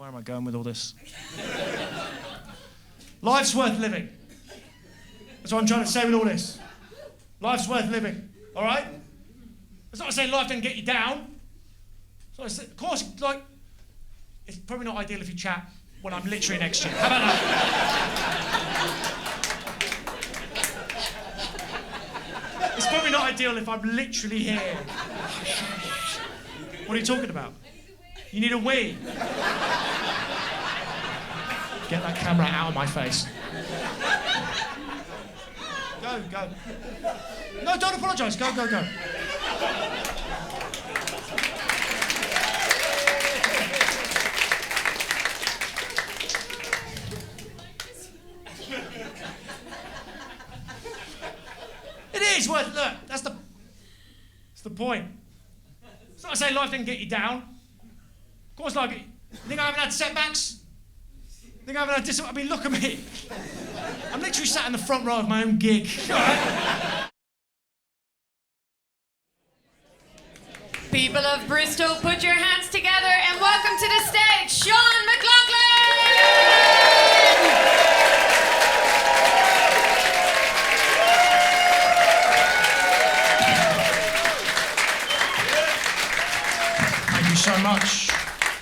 where am I going with all this? Life's worth living. That's what I'm trying to say with all this. Life's worth living, all right? It's not to say life doesn't get you down. Of course, like, it's probably not ideal if you chat when I'm literally next to you. How about that? It's probably not ideal if I'm literally here. What are you talking about? You need a wee. Get that camera out of my face. Go. No, don't apologise. Go. It is worth. Look, that's the point. It's not to say life didn't get you down. Of course, like, you think I haven't had setbacks? Think I haven't had I mean, look at me. I'm literally sat in the front row of my own gig. People of Bristol, put your hands together and welcome to the stage, Sean McLoughlin! Thank you so much.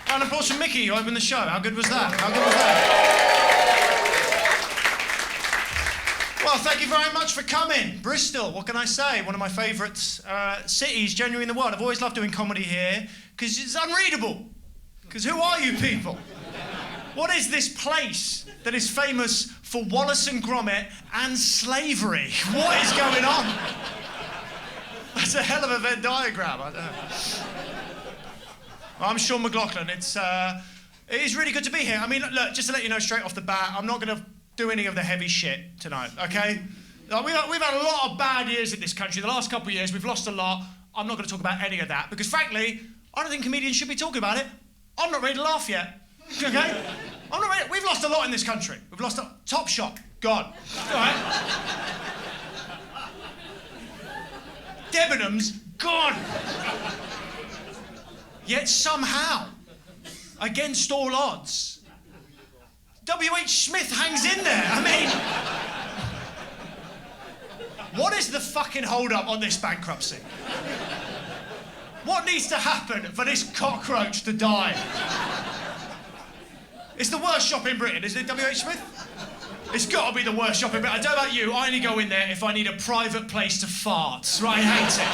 Round of applause from Mickey, who opened the show. How good was that? Well, thank you very much for coming. Bristol, what can I say? One of my favourite cities, genuinely in the world. I've always loved doing comedy here, because it's unreadable. Because who are you people? What is this place that is famous for Wallace and Gromit and slavery? What is going on? That's a hell of a Venn diagram, I don't know. I'm Sean McLoughlin. It is really good to be here. I mean, look, just to let you know straight off the bat, I'm not going to do any of the heavy shit tonight, okay? Like, we've had a lot of bad years in this country. The last couple of years, we've lost a lot. I'm not going to talk about any of that because, frankly, I don't think comedians should be talking about it. I'm not ready to laugh yet, okay? I'm not ready. We've lost a lot in this country. We've lost a Top Shop, gone. All right? Debenhams, gone. Yet somehow, against all odds, W.H. Smith hangs in there. I mean, what is the fucking hold-up on this bankruptcy? What needs to happen for this cockroach to die? It's the worst shop in Britain, isn't it, W.H. Smith? It's got to be the worst shop in Britain. I don't know about you, I only go in there if I need a private place to fart. Right, I hate it.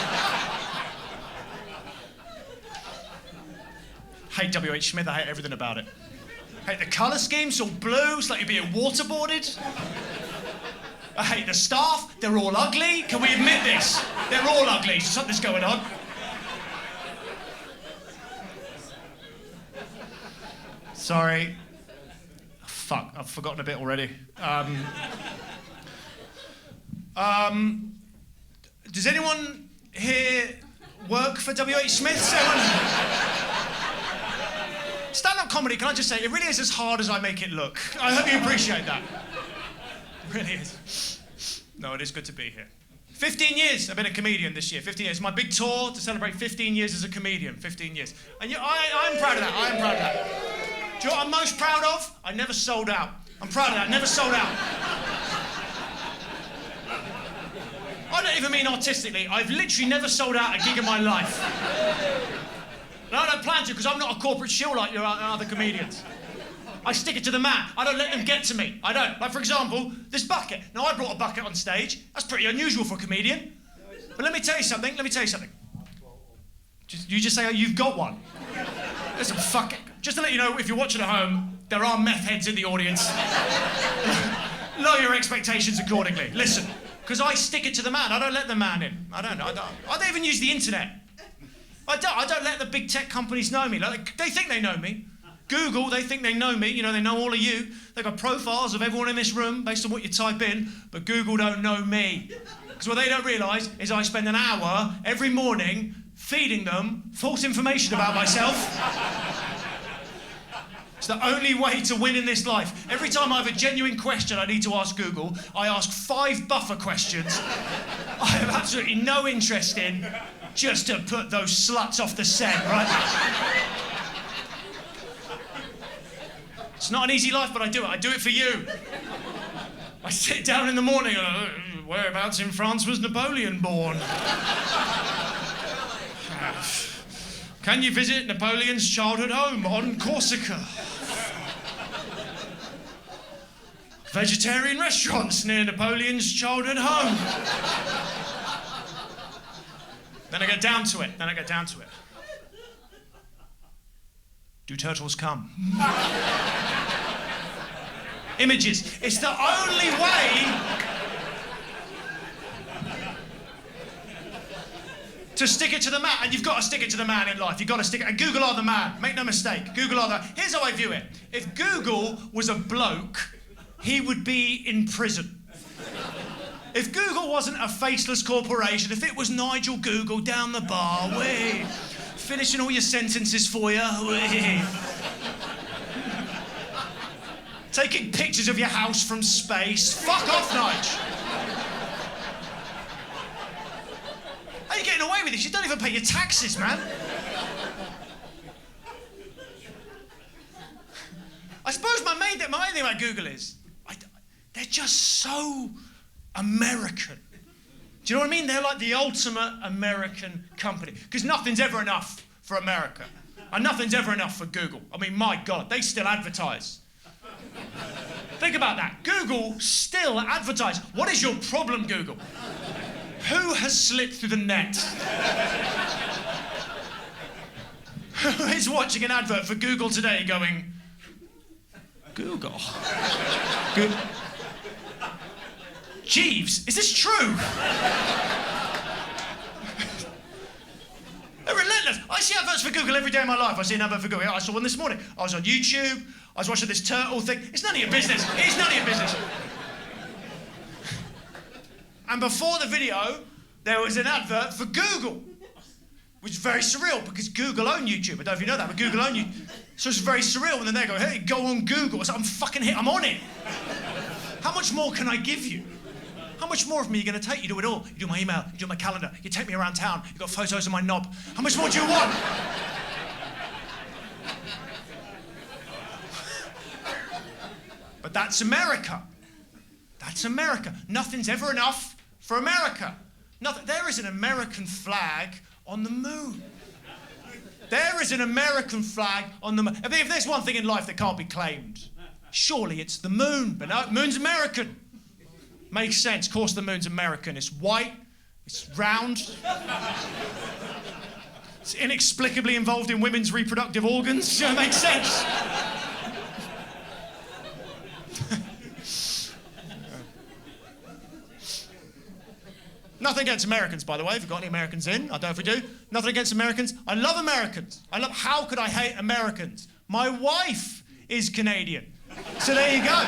Hate W.H. Smith, I hate everything about it. Hate the colour scheme, it's all blue, it's like you're being waterboarded. I hate the staff, they're all ugly. Can we admit this? They're all ugly, something's going on. Sorry. Fuck, I've forgotten a bit already. Does anyone here work for W.H. Smith? Stand-up comedy, can I just say, it really is as hard as I make it look. I hope you appreciate that. It really is. No, it is good to be here. 15 years I've been a comedian this year, 15 years. My big tour to celebrate 15 years as a comedian, 15 years. And I'm proud of that, I am proud of that. Do you know what I'm most proud of? I never sold out. I'm proud of that, never sold out. I don't even mean artistically, I've literally never sold out a gig in my life. And I don't plan to, because I'm not a corporate shill like your other comedians. I stick it to the man. I don't let them get to me. I don't. Like, for example, this bucket. Now, I brought a bucket on stage. That's pretty unusual for a comedian. But let me tell you something. You just say, oh, you've got one. Listen, fuck it. Just to let you know, if you're watching at home, there are meth heads in the audience. Lower your expectations accordingly. Listen, because I stick it to the man. I don't let the man in. I don't even use the internet. I don't let the big tech companies know me. Like, they think they know me. Google, they think they know me. You know, they know all of you. They've got profiles of everyone in this room based on what you type in, but Google don't know me. Because what they don't realise is I spend an hour every morning feeding them false information about myself. It's the only way to win in this life. Every time I have a genuine question I need to ask Google, I ask 5 buffer questions I have absolutely no interest in, just to put those sluts off the set, right? It's not an easy life, but I do it. I do it for you. I sit down in the morning and whereabouts in France was Napoleon born? Can you visit Napoleon's childhood home on Corsica? Vegetarian restaurants near Napoleon's childhood home. Then I get down to it. Do turtles come? Images. It's the only way to stick it to the man. And you've got to stick it to the man in life. You've got to stick it. And Google are the man. Make no mistake. Google are the... Here's how I view it. If Google was a bloke, he would be in prison. If Google wasn't a faceless corporation, if it was Nigel Google down the bar, finishing all your sentences for you, taking pictures of your house from space, fuck off, Nige. How are you getting away with this? You don't even pay your taxes, man. I suppose my main thing about Google is, they're just so American. Do you know what I mean? They're like the ultimate American company. Because nothing's ever enough for America. And nothing's ever enough for Google. I mean, my God, they still advertise. Think about that. Google still advertise. What is your problem, Google? Who has slipped through the net? Who is watching an advert for Google today going, Google? Jeeves, is this true? They're relentless. I see adverts for Google every day of my life. I see an advert for Google. I saw one this morning. I was on YouTube. I was watching this turtle thing. It's none of your business. It's none of your business. And before the video, there was an advert for Google, which is very surreal because Google own YouTube. I don't know if you know that, but Google own YouTube. So it's very surreal when then they go, hey, go on Google. It's like, I'm fucking hit. I'm on it. How much more can I give you? How much more of me are you going to take? You do it all. You do my email, you do my calendar, you take me around town, you've got photos of my knob. How much more do you want? But that's America. That's America. Nothing's ever enough for America. There is an American flag on the moon. There is an American flag on the moon. If there's one thing in life that can't be claimed, surely it's the moon. But no, moon's American. Makes sense. Of course the moon's American. It's white. It's round. It's inexplicably involved in women's reproductive organs. It makes sense. Nothing against Americans, by the way, if you've got any Americans in. I don't know if we do. Nothing against Americans. I love Americans. How could I hate Americans? My wife is Canadian. So there you go.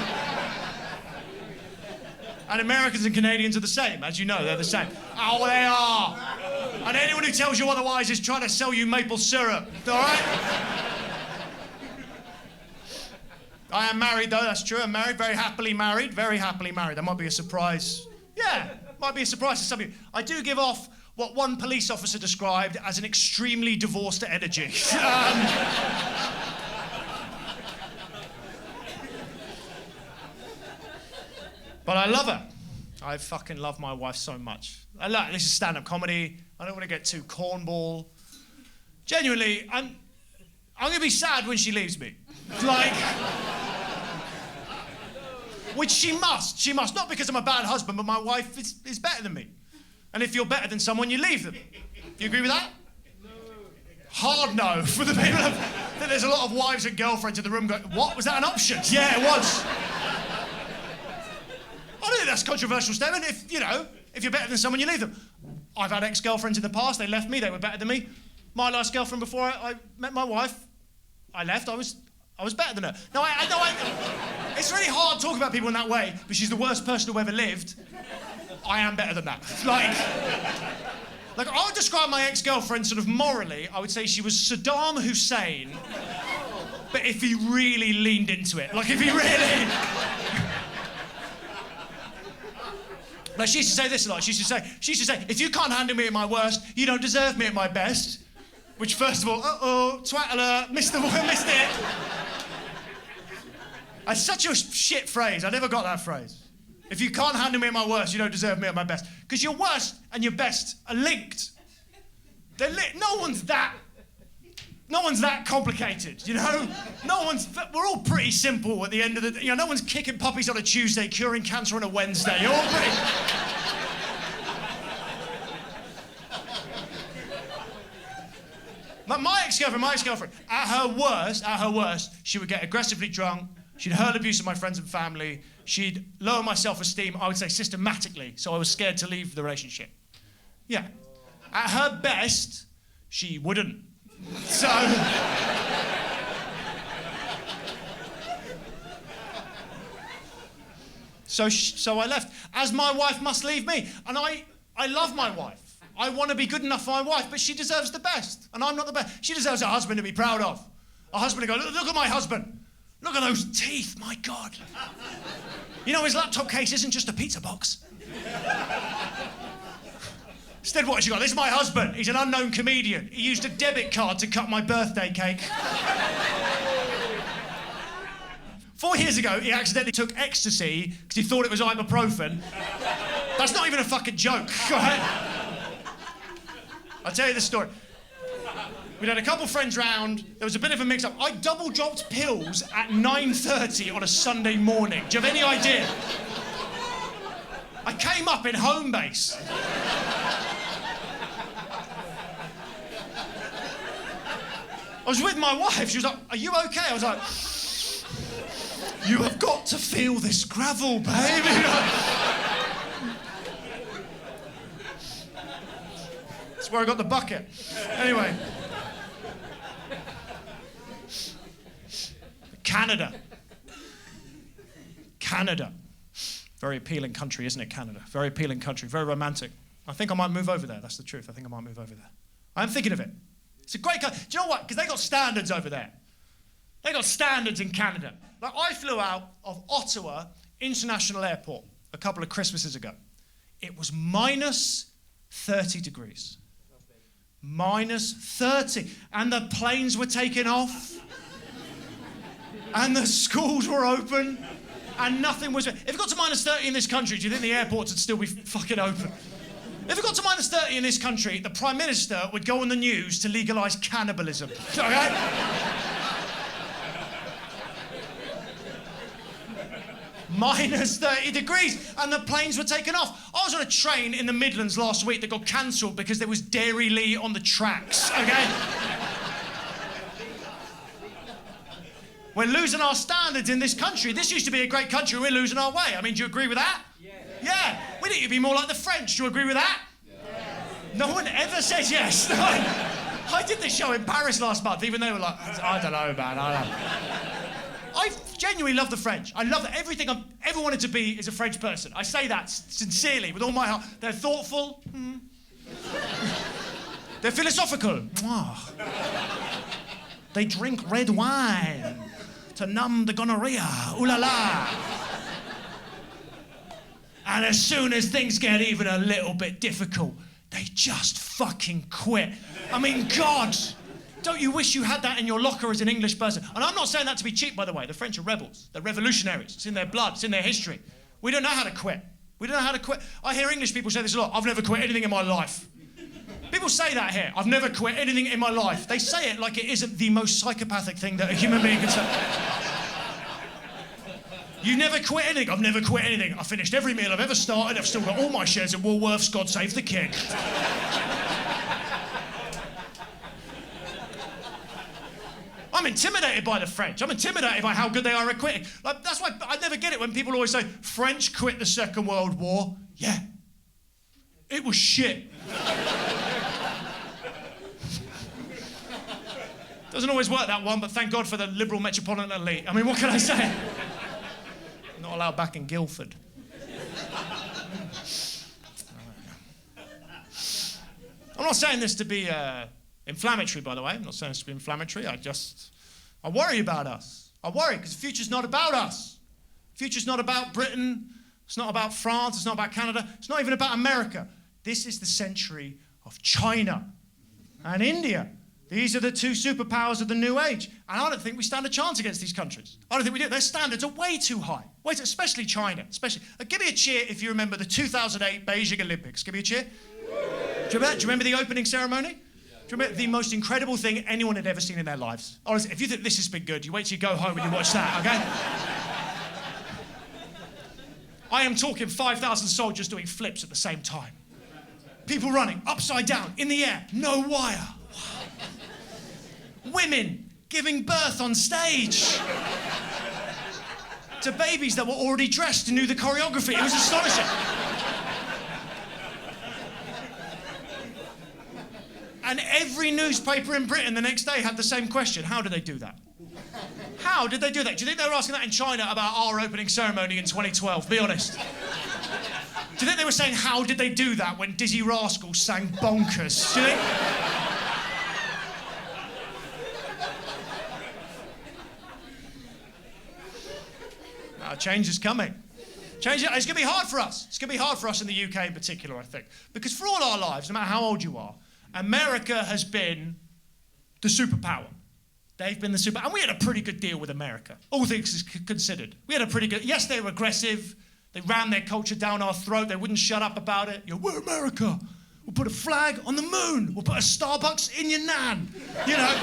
And Americans and Canadians are the same. As you know, they're the same. Oh, they are. And anyone who tells you otherwise is trying to sell you maple syrup. All right? I am married, though. That's true. I'm married. Very happily married. Very happily married. That might be a surprise. Yeah, might be a surprise to some of you. I do give off what one police officer described as an extremely divorced energy. But I love her. I fucking love my wife so much. This is stand-up comedy. I don't want to get too cornball. Genuinely, I'm going to be sad when she leaves me. Like, which she must. She must. Not because I'm a bad husband, but my wife is better than me. And if you're better than someone, you leave them. You agree with that? No. Hard no. For the people that there's a lot of wives and girlfriends in the room going, what? Was that an option? Yeah, it was. I don't think that's a controversial statement. If you're better than someone, you leave them. I've had ex-girlfriends in the past. They left me. They were better than me. My last girlfriend before I met my wife, I left. I was better than her. No, it's really hard talking about people in that way, but she's the worst person who ever lived. I am better than that. Like I would describe my ex-girlfriend sort of morally, I would say she was Saddam Hussein, but if he really leaned into it. Like if he really... Like she used to say this a lot. She used to say, if you can't handle me at my worst, you don't deserve me at my best. Which, first of all, twat alert, missed it. It's such a shit phrase. I never got that phrase. If you can't handle me at my worst, you don't deserve me at my best. Because your worst and your best are linked. No one's that complicated, you know? We're all pretty simple at the end of the day. You know, no one's kicking puppies on a Tuesday, curing cancer on a Wednesday. You're all pretty... My ex-girlfriend, at her worst, she would get aggressively drunk, she'd hurl abuse of my friends and family, she'd lower my self-esteem, I would say systematically, so I was scared to leave the relationship. Yeah. At her best, she wouldn't. So... So I left, as my wife must leave me. And I love my wife. I want to be good enough for my wife, but she deserves the best, and I'm not the best. She deserves a husband to be proud of. A husband to go, look at my husband. Look at those teeth, my God. You know, his laptop case isn't just a pizza box. Instead, what has she got? This is my husband. He's an unknown comedian. He used a debit card to cut my birthday cake. 4 years ago, he accidentally took ecstasy because he thought it was ibuprofen. That's not even a fucking joke, right? I'll tell you the story. We'd had a couple friends round. There was a bit of a mix-up. I double-dropped pills at 9:30 on a Sunday morning. Do you have any idea? I came up in home base. I was with my wife. She was like, "Are you okay?" I was like, "You have got to feel this gravel, baby." That's where I got the bucket. Anyway. Canada. Very appealing country, isn't it, Canada? Very appealing country, very romantic. I think I might move over there, that's the truth. I think I might move over there. I'm thinking of it. It's a great country. Do you know what? Because they got standards over there. They got standards in Canada. Like, I flew out of Ottawa International Airport a couple of Christmases ago. It was minus 30 degrees. Minus 30. And the planes were taking off. And the schools were open. And nothing was... If it got to minus 30 in this country, do you think the airports would still be fucking open? If it got to minus 30 in this country, the Prime Minister would go on the news to legalise cannibalism. Okay? Minus 30 degrees, and the planes were taking off. I was on a train in the Midlands last week that got cancelled because there was Dairy Lee on the tracks, okay? We're losing our standards in this country. This used to be a great country. We're losing our way. I mean, do you agree with that? Yeah. We need to be more like the French. Do you agree with that? No one ever says yes. I did this show in Paris last month. Even they were like, I don't know, man. I don't know. I genuinely love the French. I love that everything I've ever wanted to be is a French person. I say that sincerely, with all my heart. They're thoughtful. They're philosophical. They drink red wine to numb the gonorrhea. Ooh la la. And as soon as things get even a little bit difficult, they just fucking quit. I mean, God, don't you wish you had that in your locker as an English person? And I'm not saying that to be cheap, by the way. The French are rebels. They're revolutionaries. It's in their blood. It's in their history. We don't know how to quit. We don't know how to quit. I hear English people say this a lot. I've never quit anything in my life. People say that here. I've never quit anything in my life. They say it like it isn't the most psychopathic thing that a human being can say. You never quit anything. I've never quit anything. I finished every meal I've ever started. I've still got all my shares in Woolworths. God save the king. I'm intimidated by the French. I'm intimidated by how good they are at quitting. Like, that's why I never get it when people always say, French quit the Second World War. Yeah. It was shit. Doesn't always work, that one, but thank God for the liberal metropolitan elite. I mean, what can I say? Not allowed back in Guildford. I'm not saying this to be inflammatory, by the way. I'm not saying this to be inflammatory. I worry about us. I worry because the future's not about us. The future's not about Britain. It's not about France. It's not about Canada. It's not even about America. This is the century of China and India These are the two superpowers of the new age. And I don't think we stand a chance against these countries. I don't think we do. Their standards are way too high. Especially China. Give me a cheer if you remember the 2008 Beijing Olympics. Give me a cheer. Do you remember the opening ceremony? Do you remember the most incredible thing anyone had ever seen in their lives? Honestly, if you think this has been good, you wait till you go home and you watch that, okay? I am talking 5,000 soldiers doing flips at the same time. People running upside down, in the air, no wire. Women giving birth on stage to babies that were already dressed and knew the choreography. It was astonishing. And every newspaper in Britain the next day had the same question. How did they do that? How did they do that? Do you think they were asking that in China about our opening ceremony in 2012? Be honest. Do you think they were saying, how did they do that when Dizzy Rascals sang Bonkers? Do you think? Change is coming. It's going to be hard for us. It's going to be hard for us in the UK in particular, I think. Because for all our lives, no matter how old you are, America has been the superpower. They've been the super... And we had a pretty good deal with America, all things considered. We had a pretty good... Yes, they were aggressive. They ran their culture down our throat. They wouldn't shut up about it. We're America. We'll put a flag on the moon. We'll put a Starbucks in your nan. You know...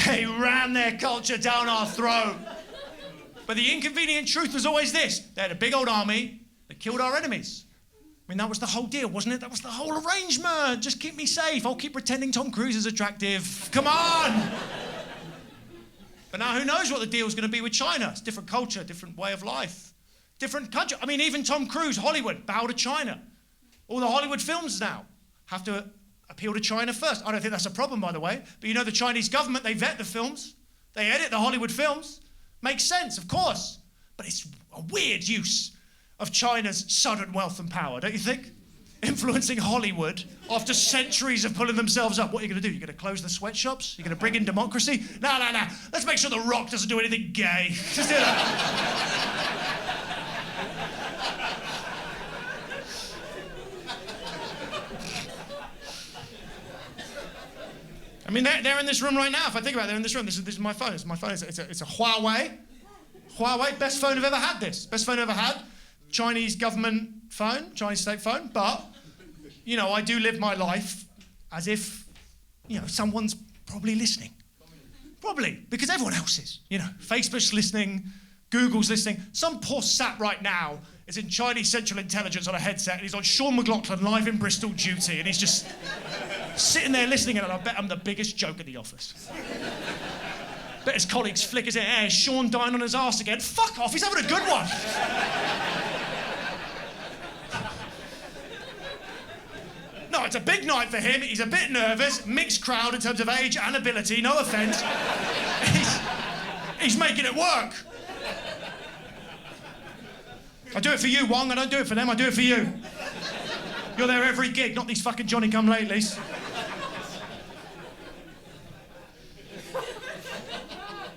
They ran their culture down our throat. But the inconvenient truth was always this. They had a big old army that killed our enemies. I mean, that was the whole deal, wasn't it? That was the whole arrangement. Just keep me safe. I'll keep pretending Tom Cruise is attractive. Come on! But now who knows what the deal's going to be with China? It's different culture, different way of life. Different country. I mean, even Tom Cruise, Hollywood, bow to China. All the Hollywood films now have to appeal to China first. I don't think that's a problem, by the way. But you know, the Chinese government, they vet the films. They edit the Hollywood films. Makes sense, of course. But it's a weird use of China's sudden wealth and power, don't you think? Influencing Hollywood after centuries of pulling themselves up. What are you going to do? You're going to close the sweatshops? You're going to bring in democracy? No. Let's make sure The Rock doesn't do anything gay. Just do that. I mean, they're in this room right now. If I think about it, they're in this room. This is my phone. It's my phone. It's a Huawei. Huawei, best phone I've ever had this. Best phone I've ever had. Chinese government phone, Chinese state phone. But, you know, I do live my life as if, you know, someone's probably listening. Probably, because everyone else is. You know, Facebook's listening, Google's listening. Some poor sat right now is in Chinese Central Intelligence on a headset and he's on Sean McLoughlin live in Bristol duty and he's just sitting there listening, and I bet I'm the biggest joke in the office. Bet his colleagues flick his hair. Is Sean dying on his arse again? Fuck off, he's having a good one. No, it's a big night for him. He's a bit nervous. Mixed crowd in terms of age and ability. No offence. He's making it work. I do it for you, Wong. I don't do it for them. I do it for you. You're there every gig, not these fucking Johnny-come-latelys.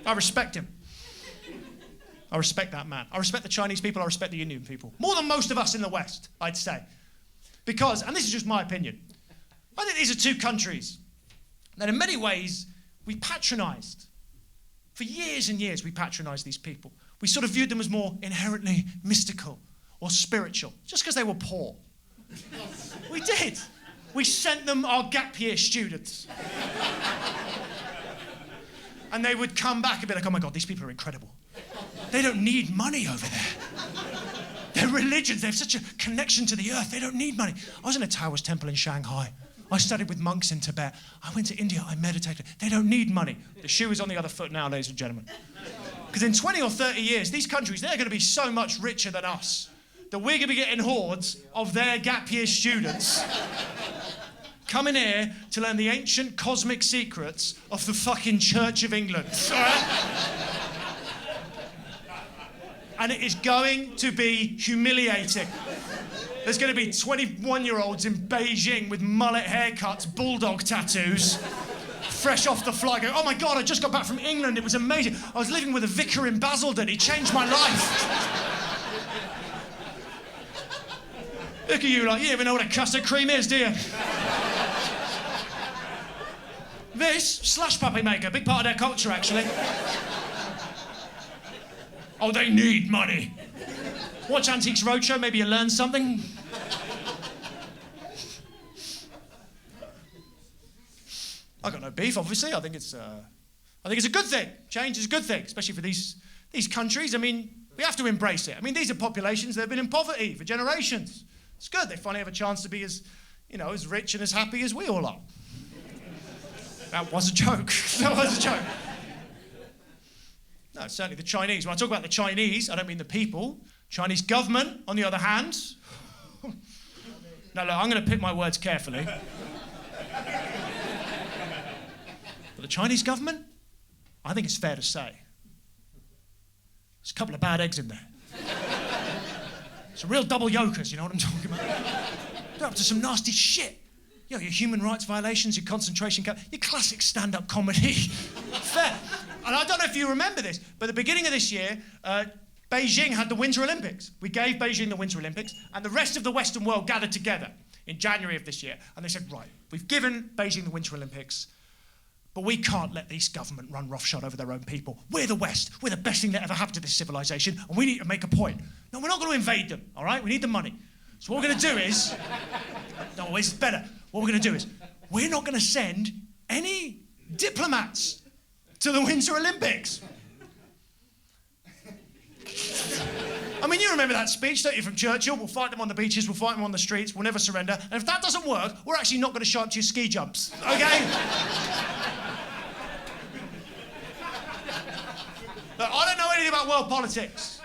I respect him. I respect that man. I respect the Chinese people. I respect the Indian people. More than most of us in the West, I'd say. Because, and this is just my opinion, I think these are two countries that in many ways we patronised. For years and years we patronised these people. We sort of viewed them as more inherently mystical or spiritual, just because they were poor. We did. We sent them our gap year students. And they would come back and be like, oh my God, these people are incredible. They don't need money over there. Their religions, they have such a connection to the earth. They don't need money. I was in a Taoist temple in Shanghai. I studied with monks in Tibet. I went to India, I meditated. They don't need money. The shoe is on the other foot now, ladies and gentlemen. Because in 20 or 30 years, these countries, they're going to be so much richer than us that we're going to be getting hordes of their gap year students coming here to learn the ancient cosmic secrets of the fucking Church of England. All right? And it is going to be humiliating. There's going to be 21-year-olds in Beijing with mullet haircuts, bulldog tattoos, fresh off the flight, going, oh my God, I just got back from England, it was amazing. I was living with a vicar in Basildon, he changed my life. Look at you, like, you don't even know what a custard cream is, do you? This, slush puppy maker, big part of their culture, actually. Oh, they need money. Watch Antiques Roadshow, maybe you learn something. I got no beef, obviously. I think it's a good thing. Change is a good thing, especially for these countries. I mean, we have to embrace it. I mean, these are populations that have been in poverty for generations. It's good. They finally have a chance to be as rich and as happy as we all are. That was a joke. That was a joke. No, certainly the Chinese. When I talk about the Chinese, I don't mean the people. Chinese government, on the other hand. Now, look, I'm going to pick my words carefully. But the Chinese government, I think it's fair to say, there's a couple of bad eggs in there. Some real double yokers, you know what I'm talking about? They're up to some nasty shit. Your human rights violations, your concentration camp, your classic stand-up comedy. Fair. And I don't know if you remember this, but at the beginning of this year, Beijing had the Winter Olympics. We gave Beijing the Winter Olympics, and the rest of the Western world gathered together in January of this year, and they said, right, we've given Beijing the Winter Olympics, but we can't let this government run roughshod over their own people. We're the West. We're the best thing that ever happened to this civilization, and we need to make a point. No, we're not going to invade them, all right? We need the money. So what we're going to do is... No, it's better. What we're going to do is, we're not going to send any diplomats to the Winter Olympics. I mean, you remember that speech, don't you, from Churchill? We'll fight them on the beaches, we'll fight them on the streets, we'll never surrender. And if that doesn't work, we're actually not going to show up to your ski jumps, okay? Look, I don't know anything about world politics.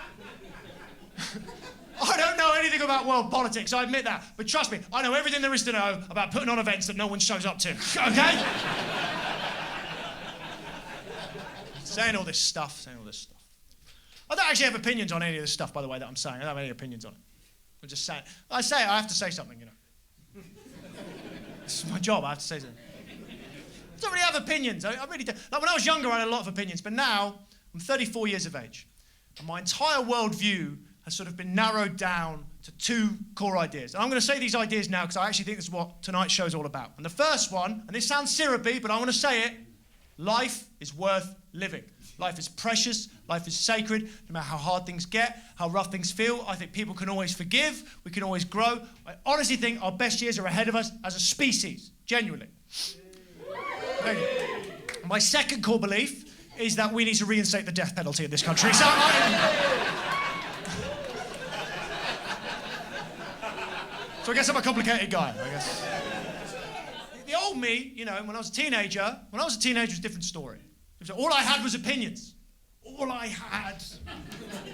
I don't know anything about world politics, I admit that. But trust me, I know everything there is to know about putting on events that no one shows up to, okay? saying all this stuff. I don't actually have opinions on any of this stuff, by the way, that I'm saying. I don't have any opinions on it. I'm just saying. I have to say something, you know. This is my job, I have to say something. I don't really have opinions. I really don't. Like, when I was younger, I had a lot of opinions, but now I'm 34 years of age, and my entire worldview has sort of been narrowed down to two core ideas. And I'm going to say these ideas now because I actually think this is what tonight's show is all about. And the first one, and this sounds syrupy, but I want to say it, life is worth living. Life is precious, life is sacred, no matter how hard things get, how rough things feel. I think people can always forgive, we can always grow. I honestly think our best years are ahead of us as a species, genuinely. Thank you. My second core belief is that we need to reinstate the death penalty in this country. So I guess I'm a complicated guy, I guess. The old me, you know, when I was a teenager, it was a different story. All I had was opinions. All I had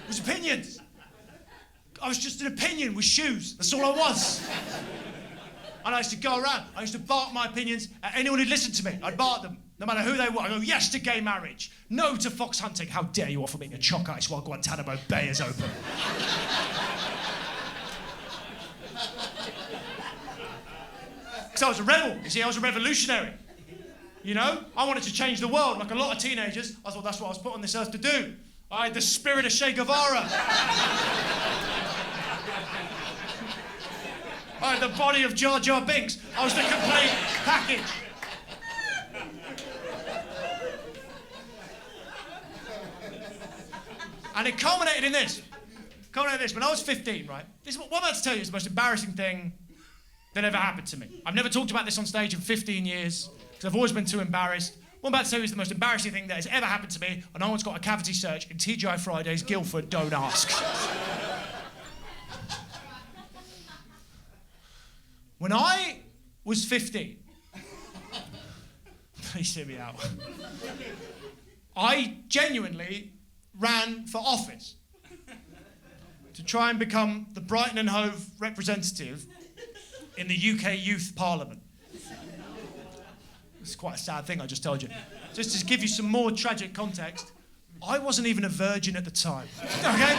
was opinions. I was just an opinion with shoes. That's all I was. And I used to go around. I used to bark my opinions at anyone who'd listen to me. I'd bark them, no matter who they were. I'd go, yes to gay marriage. No to fox hunting. How dare you offer me a chalk ice while Guantanamo Bay is open? Because I was a rebel. You see, I was a revolutionary. You know? I wanted to change the world like a lot of teenagers. I thought that's what I was put on this earth to do. I had the spirit of Che Guevara. I had the body of Jar Jar Binks. I was the complete package. And it culminated in this. When I was 15, right? This is what I'm about to tell you is the most embarrassing thing that ever happened to me. I've never talked about this on stage in 15 years, because I've always been too embarrassed. What I'm about to tell you is the most embarrassing thing that has ever happened to me, and no one's got a cavity search in TGI Fridays, Guildford, don't ask. When I was 15, please hear me out, I genuinely ran for office to try and become the Brighton and Hove representative in the UK Youth Parliament. It's quite a sad thing I just told you. Just to give you some more tragic context, I wasn't even a virgin at the time, okay?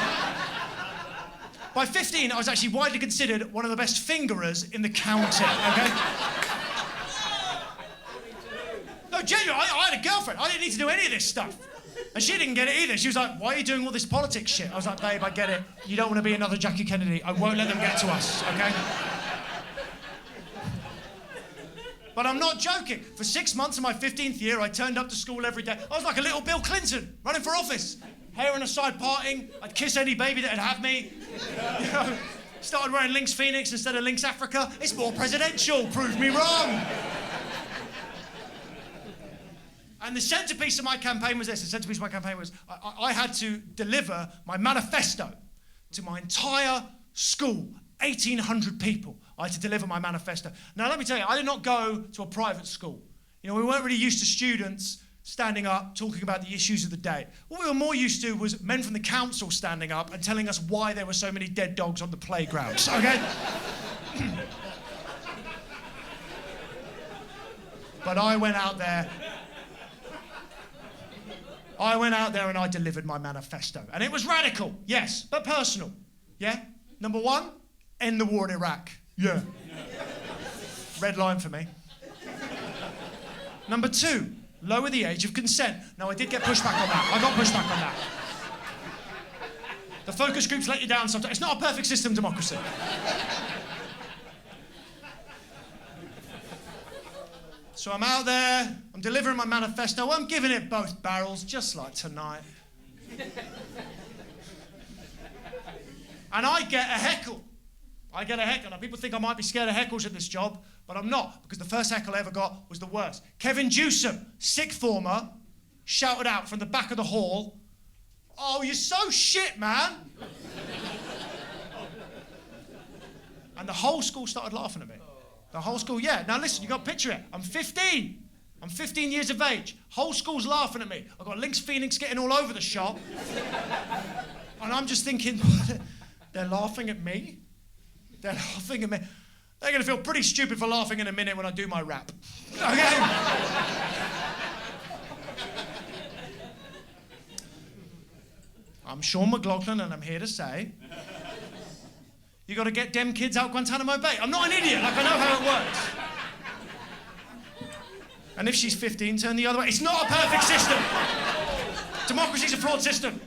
By 15, I was actually widely considered one of the best fingerers in the county, okay? No, genuinely, I had a girlfriend. I didn't need to do any of this stuff. And she didn't get it either. She was like, why are you doing all this politics shit? I was like, babe, I get it. You don't want to be another Jackie Kennedy. I won't let them get to us, okay? But I'm not joking. For 6 months of my 15th year, I turned up to school every day. I was like a little Bill Clinton, running for office. Hair on the side parting. I'd kiss any baby that'd have me. You know, started wearing Lynx Phoenix instead of Lynx Africa. It's more presidential. Prove me wrong. And the centerpiece of my campaign was this. The centerpiece of my campaign was I had to deliver my manifesto to my entire school, 1,800 people. I had to deliver my manifesto. Now, let me tell you, I did not go to a private school. You know, we weren't really used to students standing up, talking about the issues of the day. What we were more used to was men from the council standing up and telling us why there were so many dead dogs on the playgrounds, okay? But I went out there and I delivered my manifesto. And it was radical, yes, but personal, yeah? Number one, end the war in Iraq. Yeah. Red line for me. Number two, lower the age of consent. Now, I did get pushback on that. I got pushback on that. The focus groups let you down sometimes. It's not a perfect system, democracy. So I'm out there, I'm delivering my manifesto, I'm giving it both barrels, just like tonight. And I get a heckle. Now, people think I might be scared of heckles at this job, but I'm not, because the first heckle I ever got was the worst. Kevin Jewsome, sixth former, shouted out from the back of the hall, "Oh, you're so shit, man." And the whole school started laughing at me. The whole school, yeah. Now listen, you got to picture it. I'm 15. I'm 15 years of age. Whole school's laughing at me. I've got Lynx Phoenix getting all over the shop. And I'm just thinking, they're laughing at me? They're laughing at me. They're going to feel pretty stupid for laughing in a minute when I do my rap. Okay? I'm Sean McLoughlin, and I'm here to say, you got to get them kids out Guantanamo Bay. I'm not an idiot, like I know how it works. And if she's 15, turn the other way. It's not a perfect system. Democracy's a flawed system.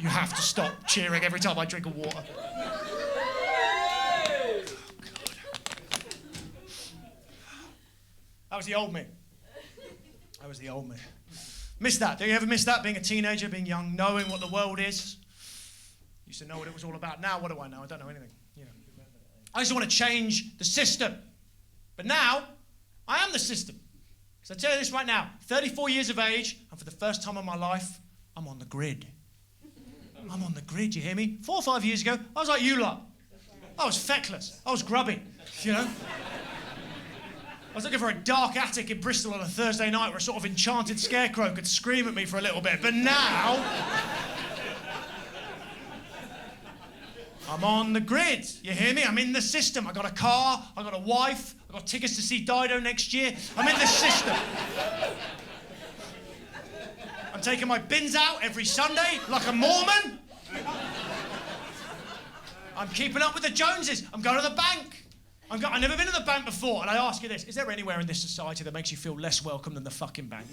You have to stop cheering every time I drink a water. Oh, God. That was the old me. Missed that. Do you ever miss that? Being a teenager, being young, knowing what the world is. Used to know what it was all about. Now, what do I know? I don't know anything. You know. I just want to change the system. But now, I am the system. Because I tell you this right now, 34 years of age, and for the first time in my life, I'm on the grid. I'm on the grid, you hear me? 4 or 5 years ago, I was like you lot. I was feckless. I was grubby, you know? I was looking for a dark attic in Bristol on a Thursday night where a sort of enchanted scarecrow could scream at me for a little bit. But now, I'm on the grid, you hear me? I'm in the system. I got a car, I got a wife, I got tickets to see Dido next year. I'm in the system. I'm taking my bins out every Sunday like a Mormon. I'm keeping up with the Joneses. I'm going to the bank. I've never been to the bank before, and I ask you this, is there anywhere in this society that makes you feel less welcome than the fucking bank?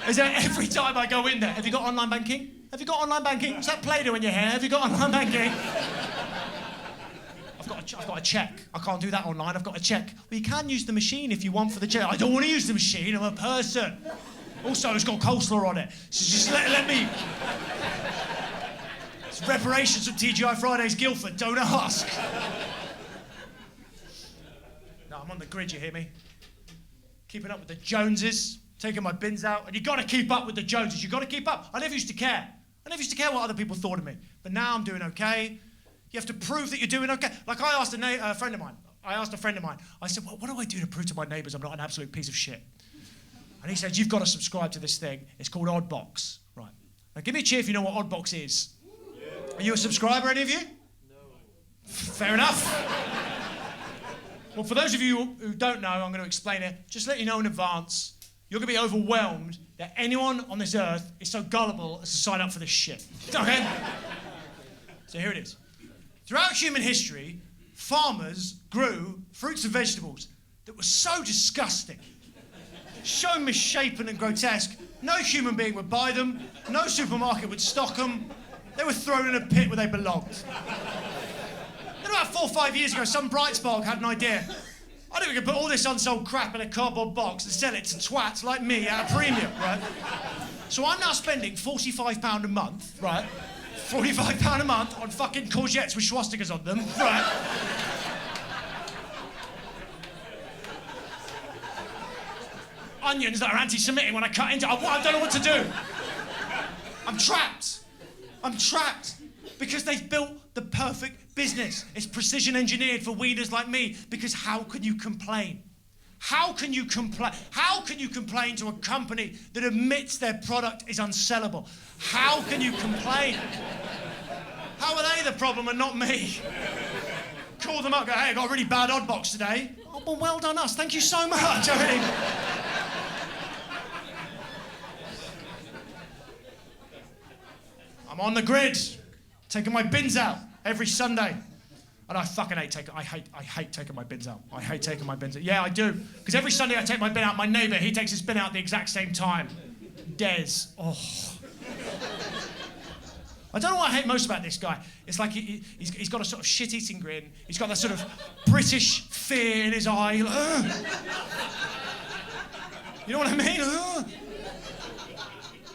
Is there every time I go in there? Have you got online banking? Have you got online banking? Is that Play-Doh in your hair? Have you got online banking? I've got a check. I can't do that online. I've got a check. Well, you can use the machine if you want for the check. I don't want to use the machine. I'm a person. Also, it's got coleslaw on it. So just let me... It's reparations from TGI Fridays Guildford. Don't ask. No, I'm on the grid, you hear me? Keeping up with the Joneses, taking my bins out. And you got to keep up with the Joneses. You got to keep up. I never used to care. I never used to care what other people thought of me. But now I'm doing okay. You have to prove that you're doing okay. Like I asked a friend of mine. I said, well, what do I do to prove to my neighbours I'm not an absolute piece of shit? And he said, you've got to subscribe to this thing. It's called Oddbox. Right. Now, give me a cheer if you know what Oddbox is. Yeah. Are you a subscriber, any of you? No. Fair enough. Well, for those of you who don't know, I'm going to explain it. Just let you know in advance, you're going to be overwhelmed that anyone on this earth is so gullible as to sign up for this shit. Okay? So here it is. Throughout human history, farmers grew fruits and vegetables that was so disgusting, so misshapen and grotesque, no human being would buy them, no supermarket would stock them. They were thrown in a pit where they belonged. Then about 4 or 5 years ago, some bright spark had an idea. I think we could put all this unsold crap in a cardboard box and sell it to twats like me at a premium, right? So I'm now spending £45 a month, right? £45 a month on fucking courgettes with swastikas on them, right? Onions that are anti-Semitic when I cut into. I don't know what to do. I'm trapped. I'm trapped because they've built the perfect business. It's precision engineered for weeders like me. Because how can you complain? How can you complain? How can you complain to a company that admits their product is unsellable? How can you complain? How are they the problem and not me? Call them up, go, hey, I got a really bad odd box today. Oh, well done us. Thank you so much. I mean, I'm on the grid, taking my bins out every Sunday. And I fucking hate taking my bins out. I hate taking my bins out. Yeah, I do. Because every Sunday I take my bin out, my neighbour, he takes his bin out at the exact same time. Des. Oh. I don't know what I hate most about this guy. It's like he's got a sort of shit-eating grin. He's got that sort of British fear in his eye. Like, you know what I mean?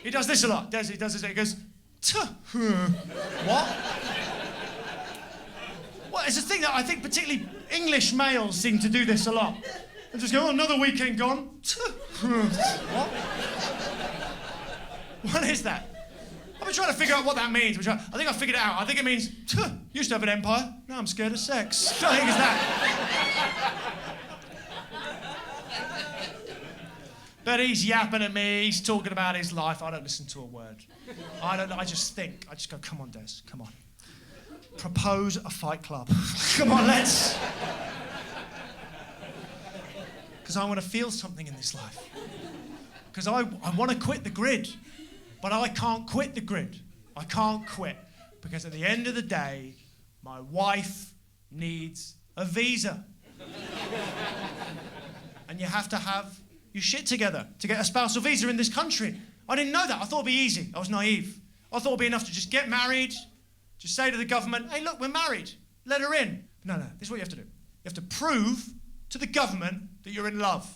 He does this a lot. He does this. He goes, what? Well, it's a thing that I think particularly English males seem to do this a lot. They just go, oh, another weekend gone. What? What is that? I've been trying to figure out what that means. I think I figured it out. I think it means, used to have an empire, now I'm scared of sex. I think it's that. But he's yapping at me, he's talking about his life. I don't listen to a word. I just think. I just go, come on, Des, come on. Propose a fight club. Come on, let's. Because I want to feel something in this life. Because I want to quit the grid. But I can't quit the grid. I can't quit. Because at the end of the day, my wife needs a visa. And you have to have your shit together to get a spousal visa in this country. I didn't know that. I thought it'd be easy. I was naive. I thought it'd be enough to just get married, just say to the government, hey, look, we're married. Let her in. No, this is what you have to do. You have to prove to the government that you're in love.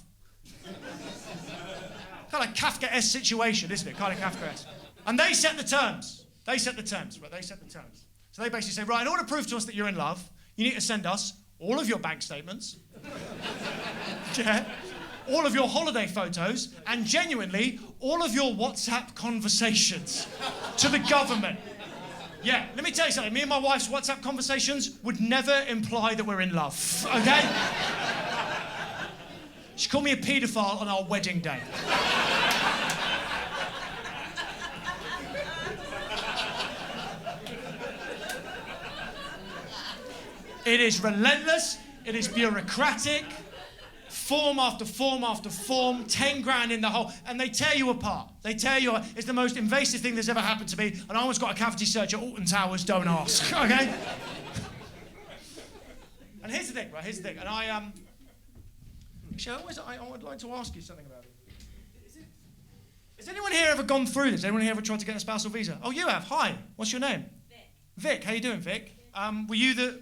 Kind of Kafka-esque situation, isn't it? Kind of Kafka-esque. And they set the terms. They set the terms. So they basically say, right, in order to prove to us that you're in love, you need to send us all of your bank statements. Yeah. All of your holiday photos, and genuinely, all of your WhatsApp conversations to the government. Yeah, let me tell you something. Me and my wife's WhatsApp conversations would never imply that we're in love, okay? She called me a paedophile on our wedding day. It is relentless, it is bureaucratic, form after form after form, 10 grand in the hole, and they tear you apart. They tear you apart. It's the most invasive thing that's ever happened to me, and I almost got a cavity search at Alton Towers, don't ask, okay? And here's the thing, right, and actually, I would like to ask you something about it. Has anyone here ever gone through this? Anyone here ever tried to get a spousal visa? Oh, you have. Hi. What's your name? Vic. Vic, how you doing, Vic? Were you the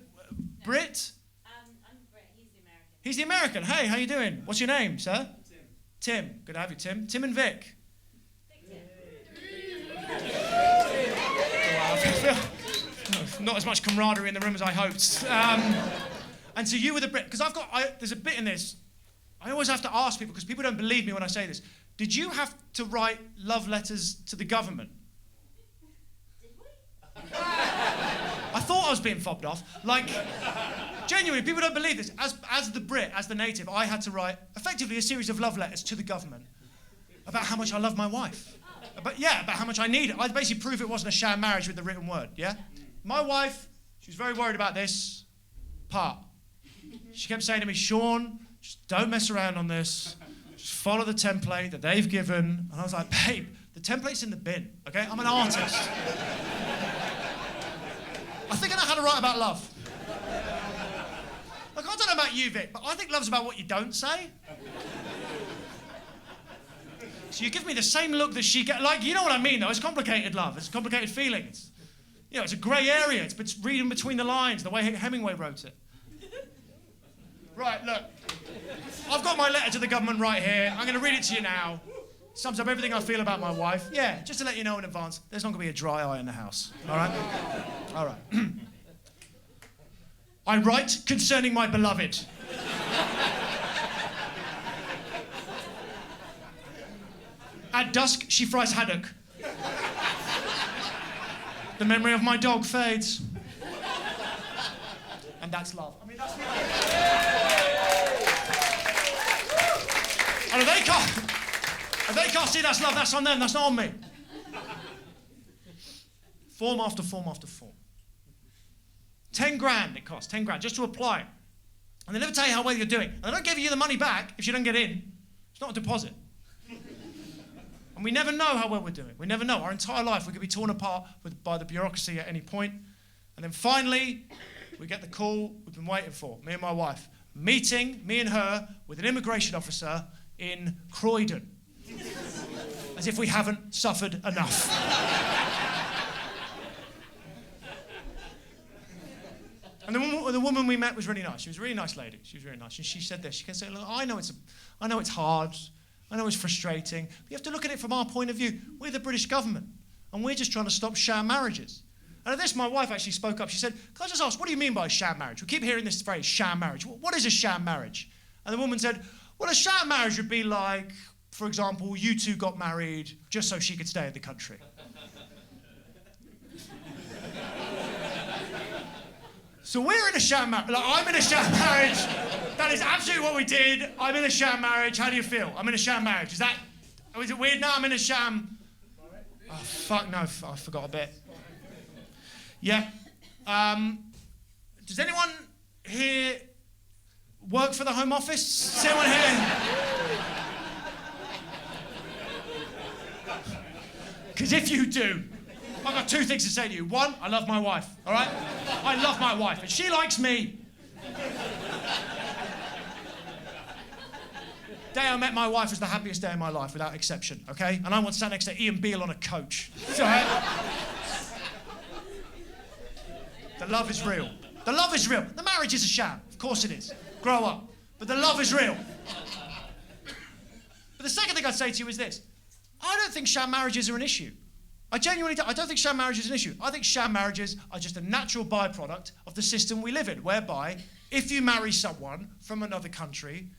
Brit? I'm Brit. He's the American. He's the American. Hey, how you doing? What's your name, sir? Tim. Good to have you, Tim. Tim and Vic. Not as much camaraderie in the room as I hoped. And so you were the Brit, because there's a bit in this. I always have to ask people, because people don't believe me when I say this. Did you have to write love letters to the government? Did we? I thought I was being fobbed off. Like, genuinely, people don't believe this. As the Brit, as the native, I had to write, effectively, a series of love letters to the government about how much I love my wife. About how much I need it. I basically prove it wasn't a sham marriage with the written word, yeah? My wife, she was very worried about this part. She kept saying to me, Sean, just don't mess around on this. Just follow the template that they've given. And I was like, babe, the template's in the bin, okay? I'm an artist. I think I know how to write about love. Look, I don't know about you, Vic, but I think love's about what you don't say. So you give me the same look that she gets. Like, you know what I mean, though. It's complicated love. It's complicated feelings. You know, it's a grey area. It's reading between the lines, the way Hemingway wrote it. Right, look. I've got my letter to the government right here. I'm going to read it to you now. Sums up everything I feel about my wife. Yeah, just to let you know in advance, there's not going to be a dry eye in the house. All right? All right. I write concerning my beloved. At dusk, she fries haddock. The memory of my dog fades. And that's love. I mean, that's love. And if they can't see that's love, that's on them, that's not on me. Form after form after form. 10 grand it costs, 10 grand, just to apply. And they never tell you how well you're doing. And they don't give you the money back if you don't get in. It's not a deposit. And we never know how well we're doing. We never know. Our entire life we could be torn apart by the bureaucracy at any point. And then finally, we get the call we've been waiting for, me and my wife. Meeting, me and her, with an immigration officer in Croydon. As if we haven't suffered enough. And the woman we met was really nice. She was a really nice lady. She was really nice. And she said this. She kept saying, look, I know it's hard. I know it's frustrating. But you have to look at it from our point of view. We're the British government. And we're just trying to stop sham marriages. And at this, my wife actually spoke up. She said, can I just ask, what do you mean by sham marriage? We keep hearing this phrase, sham marriage. What is a sham marriage? And the woman said, well, a sham marriage would be like, for example, you two got married just so she could stay in the country. So we're in a sham marriage. Like, I'm in a sham marriage. That is absolutely what we did. I'm in a sham marriage. How do you feel? I'm in a sham marriage. Is it weird now? I'm in a sham. Oh, fuck no. I forgot a bit. Yeah. Does anyone here work for the Home Office? Is anyone here? Because if you do, I've got two things to say to you. One, I love my wife, all right? I love my wife, and she likes me. The day I met my wife was the happiest day of my life, without exception, okay? And I once sat next to Ian Beale on a coach. It's all right? The love is real. The love is real. The marriage is a sham. Of course it is. Grow up. But the love is real. But the second thing I'd say to you is this. I don't think sham marriages are an issue. I genuinely don't. I don't think sham marriage is an issue. I think sham marriages are just a natural byproduct of the system we live in, whereby if you marry someone from another country,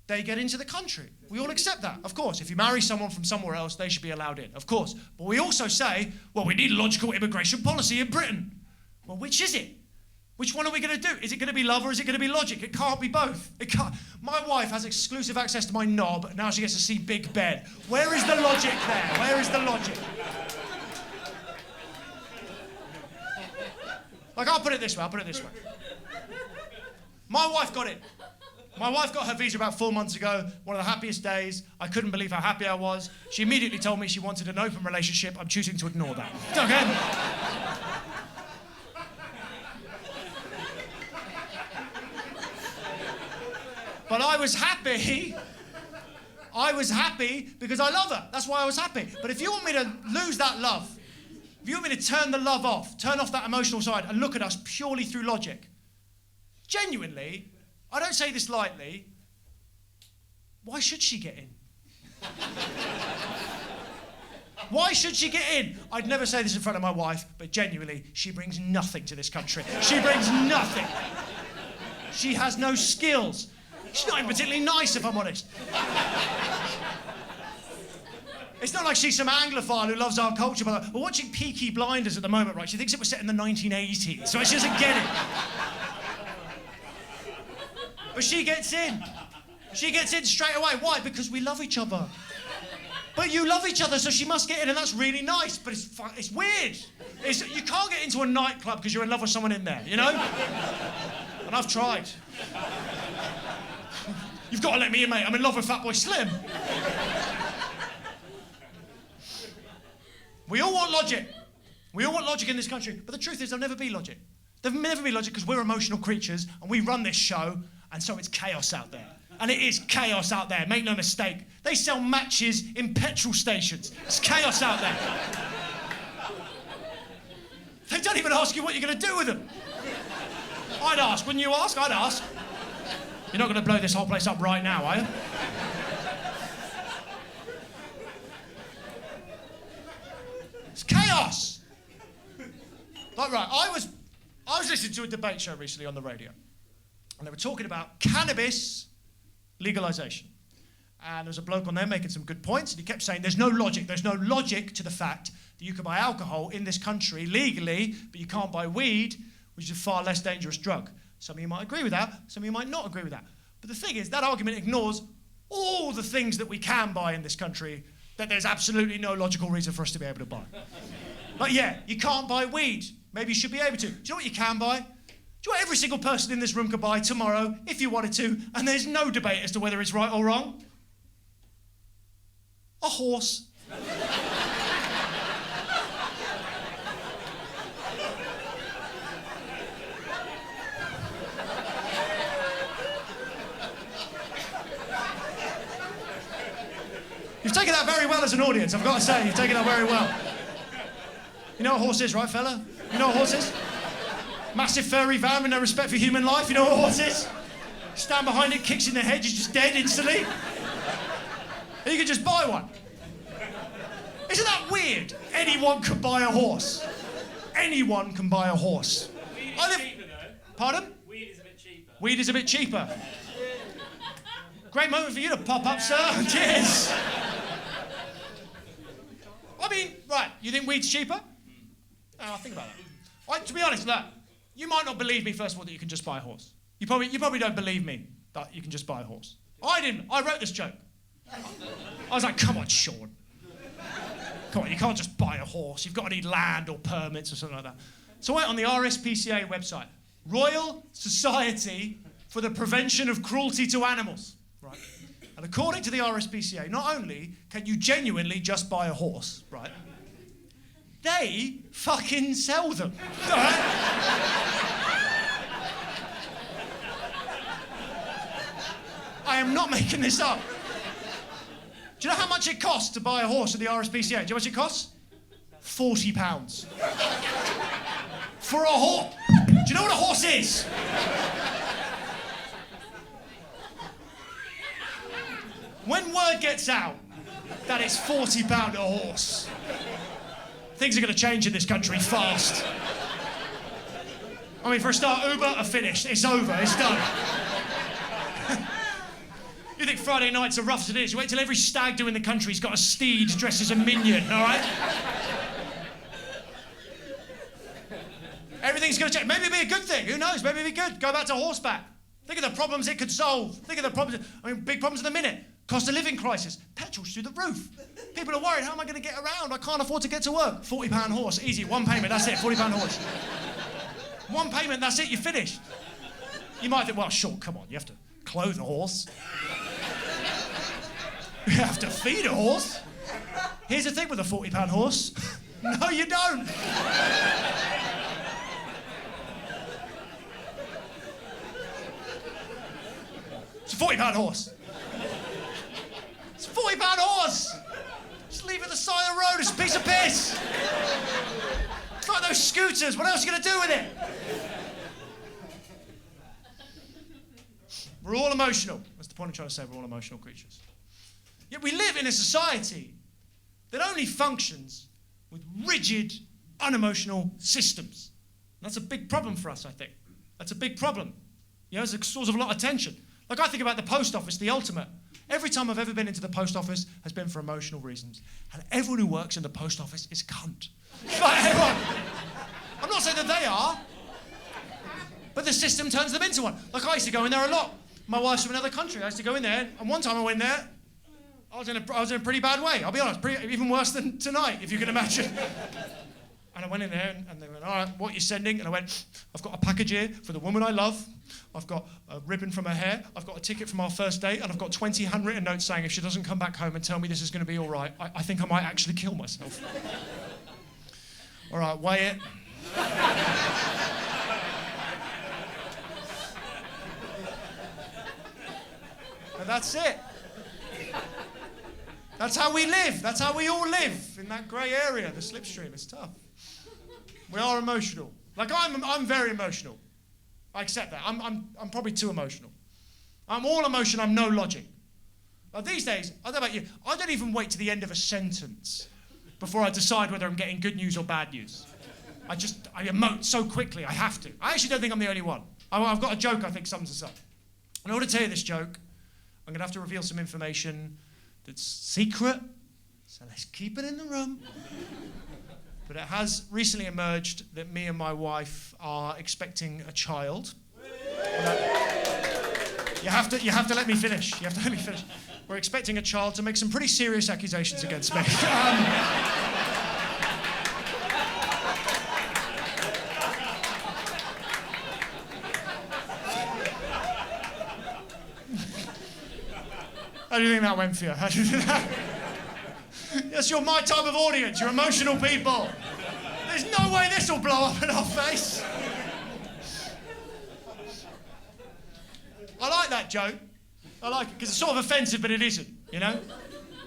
they get into the country. We all accept that, of course. If you marry someone from somewhere else, they should be allowed in, of course. But we also say, well, we need logical immigration policy in Britain. Well, which is it? Which one are we going to do? Is it going to be love or is it going to be logic? It can't be both. It can't. My wife has exclusive access to my knob, and now she gets to see Big Ben. Where is the logic there? Where is the logic? Like, I'll put it this way. My wife got it. My wife got her visa about 4 months ago, one of the happiest days. I couldn't believe how happy I was. She immediately told me she wanted an open relationship. I'm choosing to ignore that. Okay? But I was happy because I love her. That's why I was happy. But if you want me to lose that love, if you want me to turn the love off, turn off that emotional side and look at us purely through logic, genuinely, I don't say this lightly, why should she get in? Why should she get in? I'd never say this in front of my wife, but genuinely, she brings nothing to this country. She brings nothing. She has no skills. She's not even particularly nice, if I'm honest. It's not like she's some Anglophile who loves our culture, but we're watching Peaky Blinders at the moment, right? She thinks it was set in the 1980s, so she doesn't get it. But she gets in. She gets in straight away. Why? Because we love each other. But you love each other, so she must get in, and that's really nice, but it's weird. You can't get into a nightclub because you're in love with someone in there, you know? And I've tried. You've got to let me in, mate. I'm in love with Fatboy Slim. We all want logic. We all want logic in this country, but the truth is there'll never be logic. There'll never be logic because we're emotional creatures and we run this show, and so it's chaos out there. And it is chaos out there, make no mistake. They sell matches in petrol stations. It's chaos out there. They don't even ask you what you're going to do with them. I'd ask, wouldn't you ask? I'd ask. You're not going to blow this whole place up right now, are you? It's chaos. Like, right, I was listening to a debate show recently on the radio, and they were talking about cannabis legalization. And there was a bloke on there making some good points, and he kept saying there's no logic to the fact that you can buy alcohol in this country legally, but you can't buy weed, which is a far less dangerous drug. Some of you might agree with that, some of you might not agree with that. But the thing is, that argument ignores all the things that we can buy in this country that there's absolutely no logical reason for us to be able to buy. Like, yeah, you can't buy weed. Maybe you should be able to. Do you know what you can buy? Do you know what every single person in this room could buy tomorrow, if you wanted to, and there's no debate as to whether it's right or wrong? A horse. You've taken that very well as an audience, I've got to say. You've taken that very well. You know what a horse is, right, fella? You know what a horse is? Massive furry van with no respect for human life. You know what a horse is? Stand behind it, kicks in the head, you're just dead instantly. And you can just buy one. Isn't that weird? Anyone can buy a horse. Anyone can buy a horse. Weed is cheaper, though. Pardon? Weed is a bit cheaper. Weed is a bit cheaper. Great moment for you to pop up, sir. Cheers. I mean, right, you think weed's cheaper? Oh, think about that. To be honest, look, you might not believe me, first of all, that you can just buy a horse. You probably don't believe me that you can just buy a horse. I didn't. I wrote this joke. I was like, come on, Sean. Come on, you can't just buy a horse. You've got to need land or permits or something like that. So I went on the RSPCA website, Royal Society for the Prevention of Cruelty to Animals. Right? And according to the RSPCA, not only can you genuinely just buy a horse, right? They fucking sell them. Right? I am not making this up. Do you know how much it costs to buy a horse at the RSPCA? Do you know how much it costs? £40. For a horse. Do you know what a horse is? When word gets out that it's £40 a horse, things are going to change in this country fast. I mean, for a start, Uber are finished. It's over. It's done. You think Friday nights are rough as it is? You wait till every stag do in the country's got a steed dressed as a minion, all right? Everything's going to change. Maybe it'll be a good thing. Who knows? Maybe it'll be good. Go back to horseback. Think of the problems it could solve. Think of the problems. I mean, big problems at the minute. Cost of living crisis. Petrol's through the roof. People are worried, how am I going to get around? I can't afford to get to work. £40 horse, easy, one payment, that's it, £40 horse. One payment, that's it, you're finished. You might think, well, sure, come on, you have to clothe a horse. You have to feed a horse. Here's the thing with a £40 horse. No, you don't. It's a £40 horse. It's a £40 horse. Just leave it at the side of the road. It's a piece of piss. It's like those scooters. What else are you going to do with it? We're all emotional. That's the point I'm trying to say. We're all emotional creatures. Yet we live in a society that only functions with rigid, unemotional systems. And that's a big problem for us, I think. That's a big problem. You know, it's a source of a lot of tension. Like, I think about the post office, the ultimate. Every time I've ever been into the post office has been for emotional reasons. And everyone who works in the post office is a cunt. Like, everyone. I'm not saying that they are, but the system turns them into one. Like, I used to go in there a lot. My wife's from another country. I used to go in there, and one time I went there, I was in a pretty bad way. I'll be honest, even worse than tonight, if you can imagine. And I went in there, and they went, all right, what are you sending? And I went, I've got a package here for the woman I love. I've got a ribbon from her hair. I've got a ticket from our first date. And I've got 20 handwritten notes saying if she doesn't come back home and tell me this is going to be all right, I think I might actually kill myself. All right, weigh it. That's it. That's how we live. That's how we all live in that grey area, the slipstream. It's tough. We are emotional. Like I'm very emotional. I accept that. I'm probably too emotional. I'm all emotion. I'm no logic. Like these days, I don't know about you. I don't even wait to the end of a sentence before I decide whether I'm getting good news or bad news. I emote so quickly. I have to. I actually don't think I'm the only one. I've got a joke I think sums us up. In order to tell you this joke, I'm going to have to reveal some information that's secret, so let's keep it in the room. But it has recently emerged that me and my wife are expecting a child. You have to let me finish. You have to let me finish. We're expecting a child to make some pretty serious accusations against me. How do you think that went for you? How do you think that? Yes, you're my type of audience. You're emotional people. There's no way this will blow up in our face. I like that joke. I like it because it's sort of offensive, but it isn't, you know?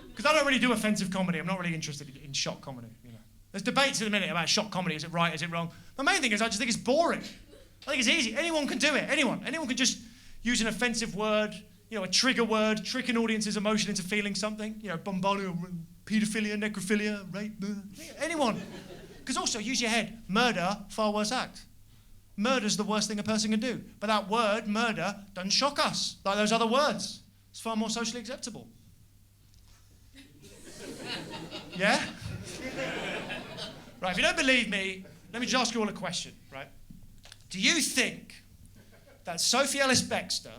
Because I don't really do offensive comedy. I'm not really interested in shock comedy, you know? There's debates in a minute about shock comedy. Is it right? Is it wrong? The main thing is I just think it's boring. I think it's easy. Anyone can do it. Anyone can just use an offensive word, you know, a trigger word, trick an audience's emotion into feeling something. You know, bombarding, paedophilia, necrophilia, rape, anyone. Because also, use your head. Murder, far worse act. Murder's the worst thing a person can do. But that word, murder, doesn't shock us like those other words. It's far more socially acceptable. Yeah? Right, if you don't believe me, let me just ask you all a question, right? Do you think that Sophie Ellis-Bextor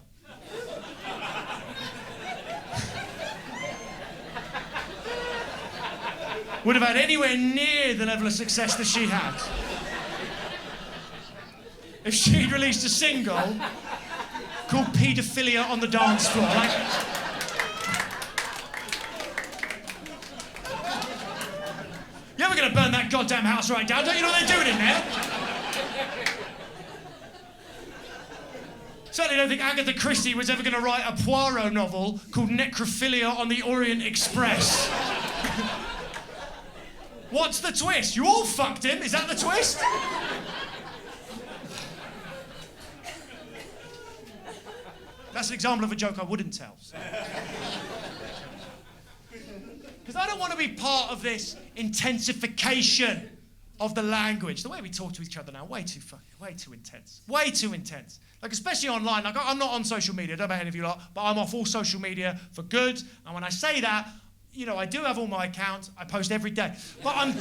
would have had anywhere near the level of success that she had if she'd released a single called Paedophilia on the Dance Floor? Like, you're ever going to burn that goddamn house right down? Don't you know what they're doing in there? Certainly don't think Agatha Christie was ever going to write a Poirot novel called Necrophilia on the Orient Express. What's the twist? You all fucked him? Is that the twist? That's an example of a joke I wouldn't tell. Because I don't want to be part of this intensification of the language. The way we talk to each other now, way too intense. Way too intense. Like, especially online. Like, I'm not on social media, I don't know about any of you lot, but I'm off all social media for good. And when I say that, you know, I do have all my accounts. I post every day. But I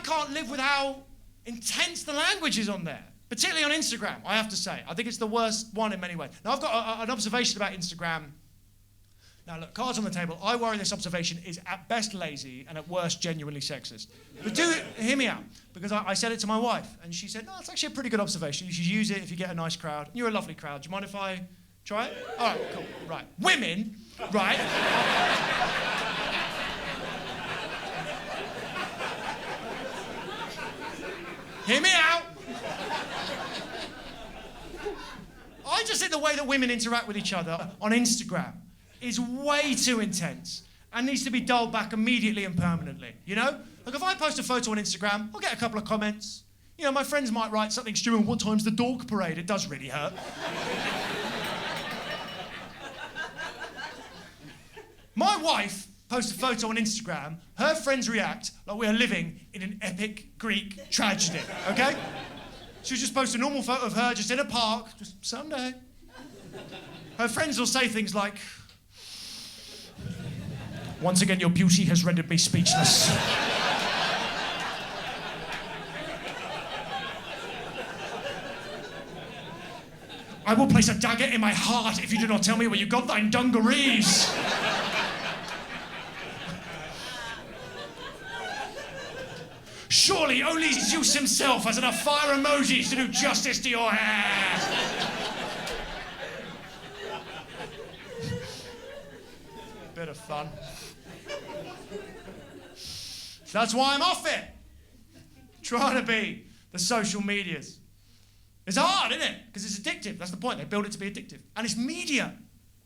can't live with how intense the language is on there. Particularly on Instagram, I have to say. I think it's the worst one in many ways. Now, I've got an observation about Instagram. Now, look, cards on the table. I worry this observation is at best lazy and at worst genuinely sexist. But do hear me out, because I said it to my wife, and she said, no, it's actually a pretty good observation. You should use it if you get a nice crowd. You're a lovely crowd. Do you mind if I try it? All right, cool. Right. Women, right? Hear me out. I just think the way that women interact with each other on Instagram is way too intense and needs to be dialed back immediately and permanently, you know? Like, if I post a photo on Instagram, I'll get a couple of comments. You know, my friends might write something stupid, what time's the dog parade? It does really hurt. My wife posts a photo on Instagram, her friends react like we are living in an epic Greek tragedy, okay? She'll just post a normal photo of her just in a park, just someday. Her friends will say things like, once again, your beauty has rendered me speechless. I will place a dagger in my heart if you do not tell me where you got thine dungarees. Surely only Zeus himself has enough fire emojis to do justice to your hair. Bit of fun. That's why I'm off it. Trying to be the social medias. It's hard, isn't it? Because it's addictive. That's the point. They build it to be addictive. And it's media.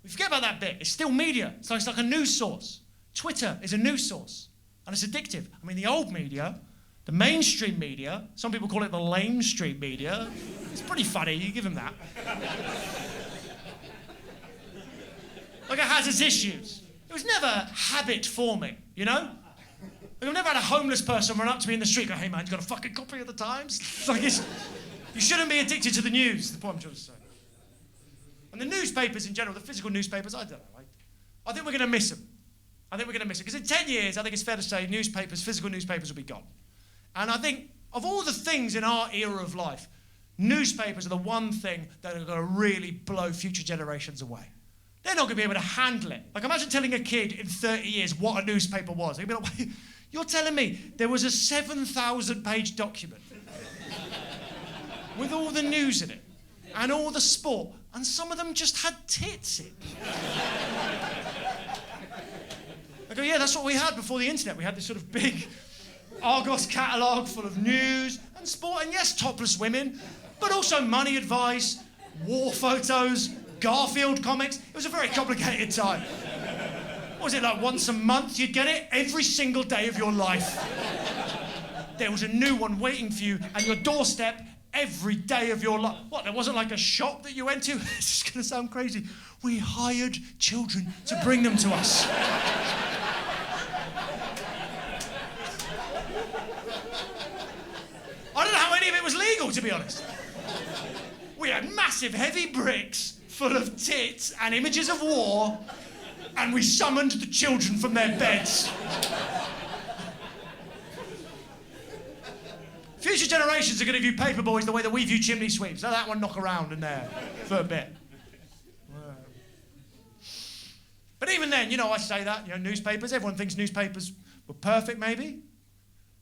We forget about that bit. It's still media. It's like a news source. Twitter is a news source, and it's addictive. I mean, the old media, the mainstream media, some people call it the lame street media. It's pretty funny, you give them that. Like, it has its issues. It was never habit forming, you know? Like, I've never had a homeless person run up to me in the street and go, hey man, you got a fucking copy of the Times? Like, you shouldn't be addicted to the news, is the point I'm trying to say. And the newspapers in general, the physical newspapers, I don't know. I think we're going to miss them. I think we're going to miss it. Because in 10 years, I think it's fair to say newspapers, physical newspapers will be gone. And I think of all the things in our era of life, newspapers are the one thing that are going to really blow future generations away. They're not going to be able to handle it. Like, imagine telling a kid in 30 years what a newspaper was. They'd be like, you're telling me there was a 7,000-page document with all the news in it and all the sport, and some of them just had tits in. I go, yeah, that's what we had before the internet. We had this sort of big Argos catalogue full of news and sport, and yes, topless women, but also money advice, war photos, Garfield comics. It was a very complicated time. What was it, like once a month you'd get it? Every single day of your life. There was a new one waiting for you at your doorstep every day of your life. What, there wasn't like a shop that you went to? This is going to sound crazy. We hired children to bring them to us. I don't know how any of it was legal, to be honest. We had massive heavy bricks full of tits and images of war, and we summoned the children from their beds. Future generations are going to view paperboys the way that we view chimney sweeps. Let that one knock around in there for a bit. But even then, you know, I say that, you know, newspapers, everyone thinks newspapers were perfect, maybe.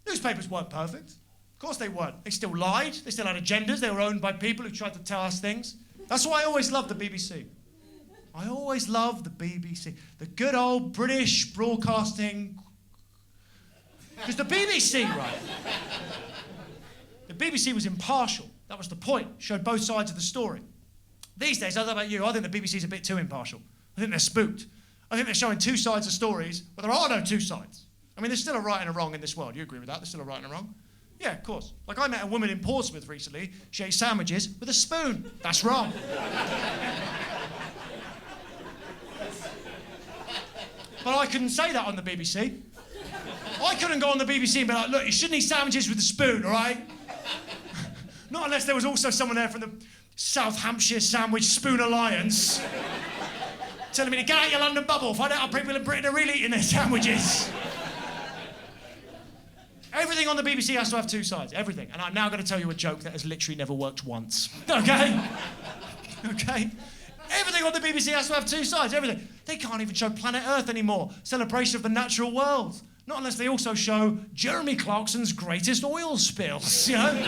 Newspapers weren't perfect. Of course they weren't. They still lied. They still had agendas. They were owned by people who tried to tell us things. That's why I always loved the BBC. I always loved the BBC. The good old British broadcasting... Because the BBC, right? The BBC was impartial. That was the point. Showed both sides of the story. These days, I don't know about you, I think the BBC's a bit too impartial. I think they're spooked. I think they're showing two sides of stories, but there are no two sides. I mean, there's still a right and a wrong in this world. You agree with that? There's still a right and a wrong? Yeah, of course. Like, I met a woman in Portsmouth recently. She ate sandwiches with a spoon. That's wrong. But I couldn't say that on the BBC. I couldn't go on the BBC and be like, look, you shouldn't eat sandwiches with a spoon, all right? Not unless there was also someone there from the South Hampshire Sandwich Spoon Alliance telling me to get out your London bubble, find out how people in Britain are really eating their sandwiches. Everything on the BBC has to have two sides, everything. And I'm now going to tell you a joke that has literally never worked once, okay? Okay? Everything on the BBC has to have two sides, everything. They can't even show Planet Earth anymore, celebration of the natural world. Not unless they also show Jeremy Clarkson's greatest oil spills, you know?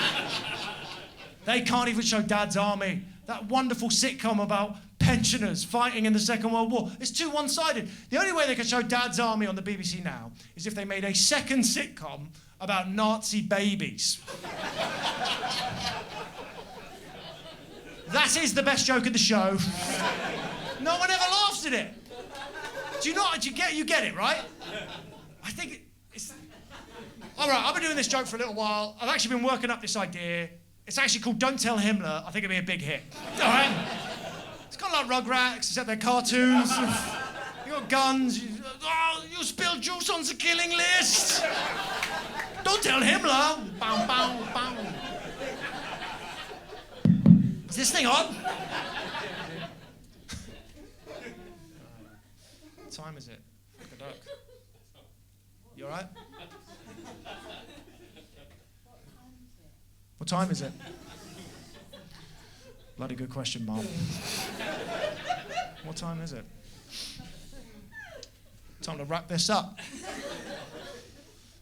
They can't even show Dad's Army, that wonderful sitcom about pensioners fighting in the Second World War. It's too one-sided. The only way they could show Dad's Army on the BBC now is if they made a second sitcom about Nazi babies. That is the best joke in the show. No one ever laughs at it. Do you not? You get it, right? I think it's... All right, I've been doing this joke for a little while. I've actually been working up this idea. It's actually called Don't Tell Himmler. I think it'll be a big hit. All right? It's kind of like Rugrats, except they're cartoons. You got guns. You spilled juice on the killing list. Don't tell Himmler. Bow, bow, bow. Is this thing on? What time is it? Look at that. You all right? What time is it? Bloody good question, Mom. What time is it? Time to wrap this up.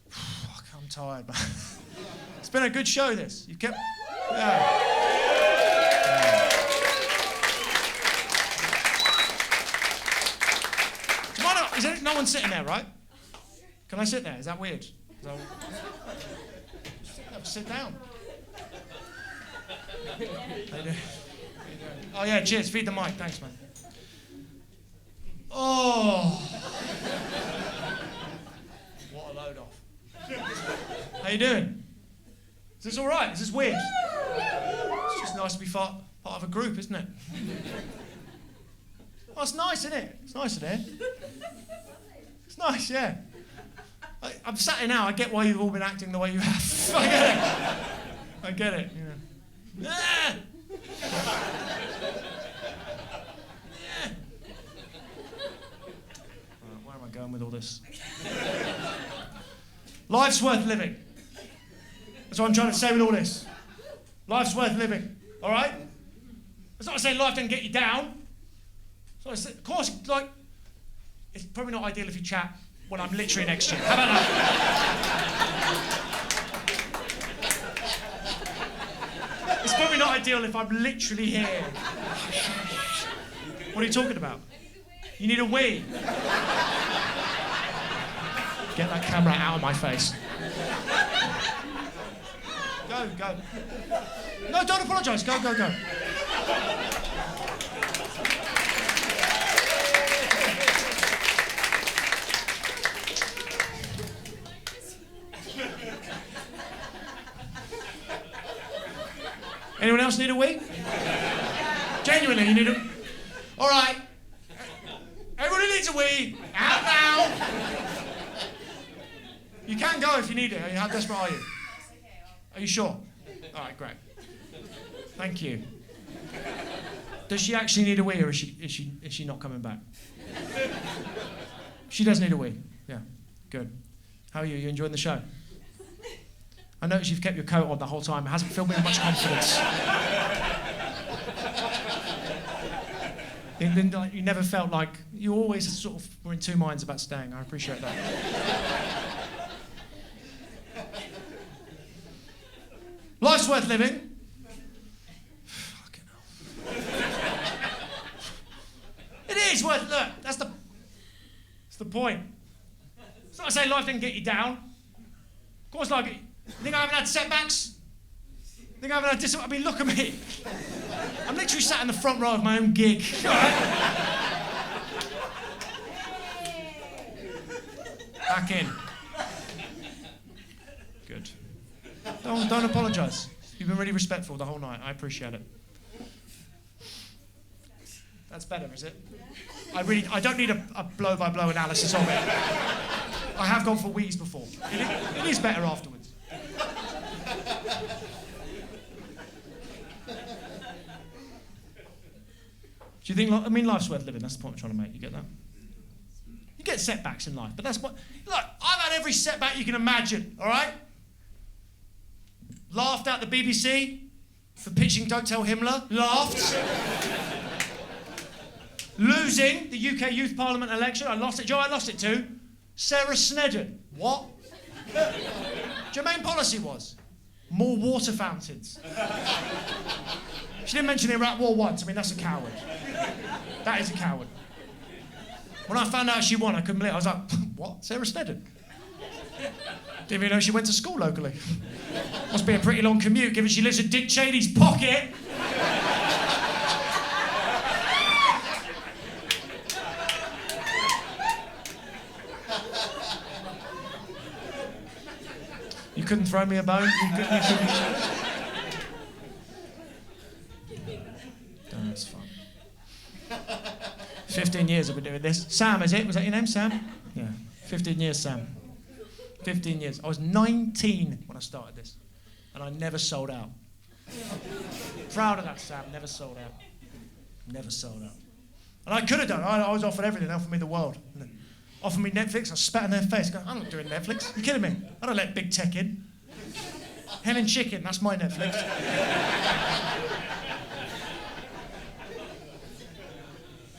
Fuck, I'm tired, man. It's been a good show, this. You kept... Yeah. Is there no one sitting there, right? Can I sit there? Is that weird? Sit down. Oh yeah, cheers. Feed the mic. Thanks, man. Oh. What a load off. How you doing? Is this all right? Is this weird? It's just nice to be part of a group, isn't it? Oh, it's nice, isn't it? It's nice in here. It's nice, yeah. I'm sat here now. I get why you've all been acting the way you have. I get it. You know. Ah! Where am I going with all this? Life's worth living. That's what I'm trying to say with all this. Life's worth living. All right? It's not saying life doesn't get you down. Of course, like, it's probably not ideal if you chat when I'm literally next to you. How about that? It's probably not ideal if I'm literally here. What are you talking about? You need a wee. Get that camera out of my face. Go. No, don't apologise. Go. Anyone else need a wee? Genuinely, you need a... All right. Everybody needs a wee. Out now. You can go if you need it. How desperate are you? Are you sure? All right, great. Thank you. Does she actually need a wee, or is she not coming back? She does need a wee. Yeah, good. How are you? You enjoying the show? I notice you've kept your coat on the whole time. It hasn't filled me with much confidence. You never felt like... You always sort of were in two minds about staying. I appreciate that. Life's worth living. Fucking hell. It is worth... Look, that's the point. It's not to say life didn't get you down. Of course, like... You think I haven't had setbacks? Think I haven't had I mean, look at me. I'm literally sat in the front row of my own gig. Back in. Good. Don't apologise. You've been really respectful the whole night. I appreciate it. That's better, is it? I don't need a blow-by-blow analysis of it. I have gone for wheeze before. It is better afterwards. Do you think, life's worth living? That's the point I'm trying to make. You get that? You get setbacks in life, but that's what... Look, I've had every setback you can imagine, all right? Laughed at the BBC for pitching Don't Tell Himmler. Laughed. Losing the UK Youth Parliament election. I lost it. Joe, I lost it to Sarah Snedden. What? Do you know what main policy was? More water fountains. She didn't mention Iraq War once. I mean, that's a coward. That is a coward. When I found out she won, I couldn't believe it. I was like, what? Sarah Snedden? Didn't even know she went to school locally. Must be a pretty long commute, given she lives in Dick Cheney's pocket. You couldn't throw me a bone? You couldn't... Oh, that's fun. 15 years I've been doing this. Sam, is it? Was that your name, Sam? Yeah. 15 years, Sam. 15 years. I was 19 when I started this, and I never sold out. Proud of that, Sam. Never sold out. Never sold out. And I could have done it. I was offered everything. They offered me the world. Offered me Netflix. I spat in their face. Going, I'm not doing Netflix. You kidding me? I don't let big tech in. Hen and chicken. That's my Netflix.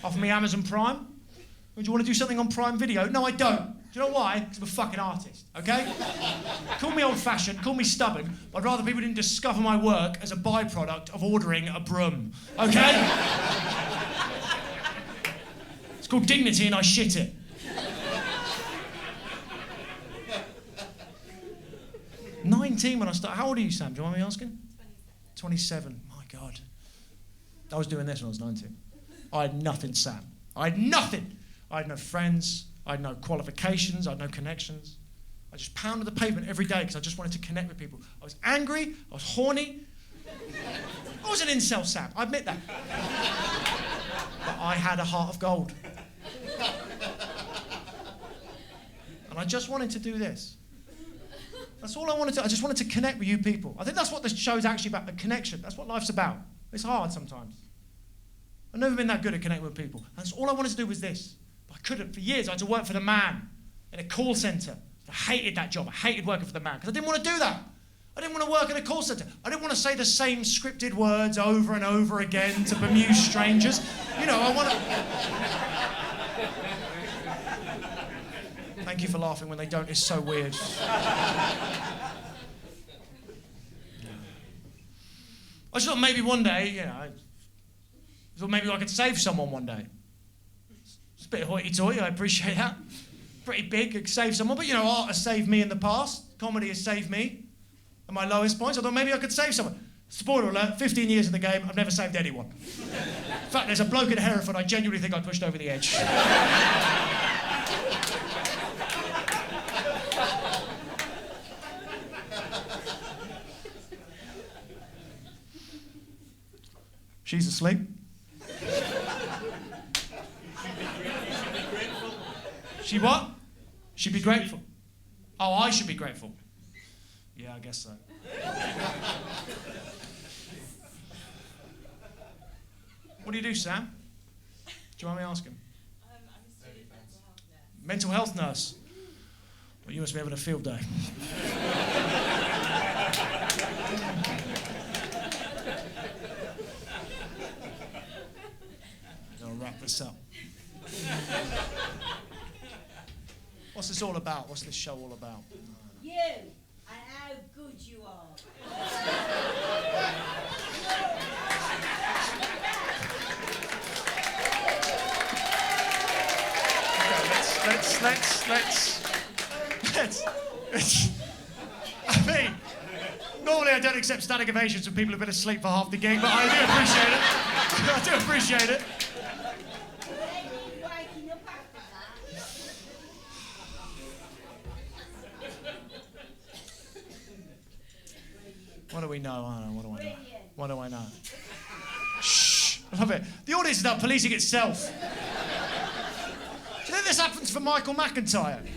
Offer me Amazon Prime. Would you want to do something on Prime Video? No, I don't. Do you know why? Because I'm a fucking artist, okay? Call me old-fashioned, call me stubborn, but I'd rather people didn't discover my work as a byproduct of ordering a broom, okay? It's called dignity and I shit it. "19 when I started. How old are you, Sam? Do you mind me asking? 27. My God. I was doing this when I was 19. I had nothing, Sam. I had nothing. I had no friends, I had no qualifications, I had no connections. I just pounded the pavement every day because I just wanted to connect with people. I was angry, I was horny. I was an incel, Sam, I admit that. But I had a heart of gold. And I just wanted to do this. That's all I wanted to. I just wanted to connect with you people. I think that's what this show's actually about, the connection. That's what life's about. It's hard sometimes. I've never been that good at connecting with people. That's all I wanted to do was this. But I couldn't. For years, I had to work for the man in a call centre. I hated that job. I hated working for the man because I didn't want to do that. I didn't want to work in a call centre. I didn't want to say the same scripted words over and over again to bemuse strangers. You know, I want to... Thank you for laughing when they don't. It's so weird. I just thought maybe one day, you know, I thought maybe I could save someone one day. It's a bit hoity-toity, I appreciate that. Pretty big, could save someone, but you know, art has saved me in the past. Comedy has saved me at my lowest points. I thought maybe I could save someone. Spoiler alert, 15 years in the game, I've never saved anyone. In fact, there's a bloke in Hereford I genuinely think I pushed over the edge. She's asleep. She what? She'd be grateful. Oh, I should be grateful. Yeah, I guess so. What do you do, Sam? Do you mind me asking? I'm a student mental health nurse. Mental health nurse. Well, you must be having a field day. I'll wrap this up. What's this all about? What's this show all about? You and how good you are. Let's. I mean, normally I don't accept standing ovations from people who've been asleep for half the gig, but I do appreciate it. I do appreciate it. Waking up after that. What do we know? I don't know. What do I know? What do I know? Shh. I love it. The audience is now policing itself. Do you think this happens for Michael McIntyre? Do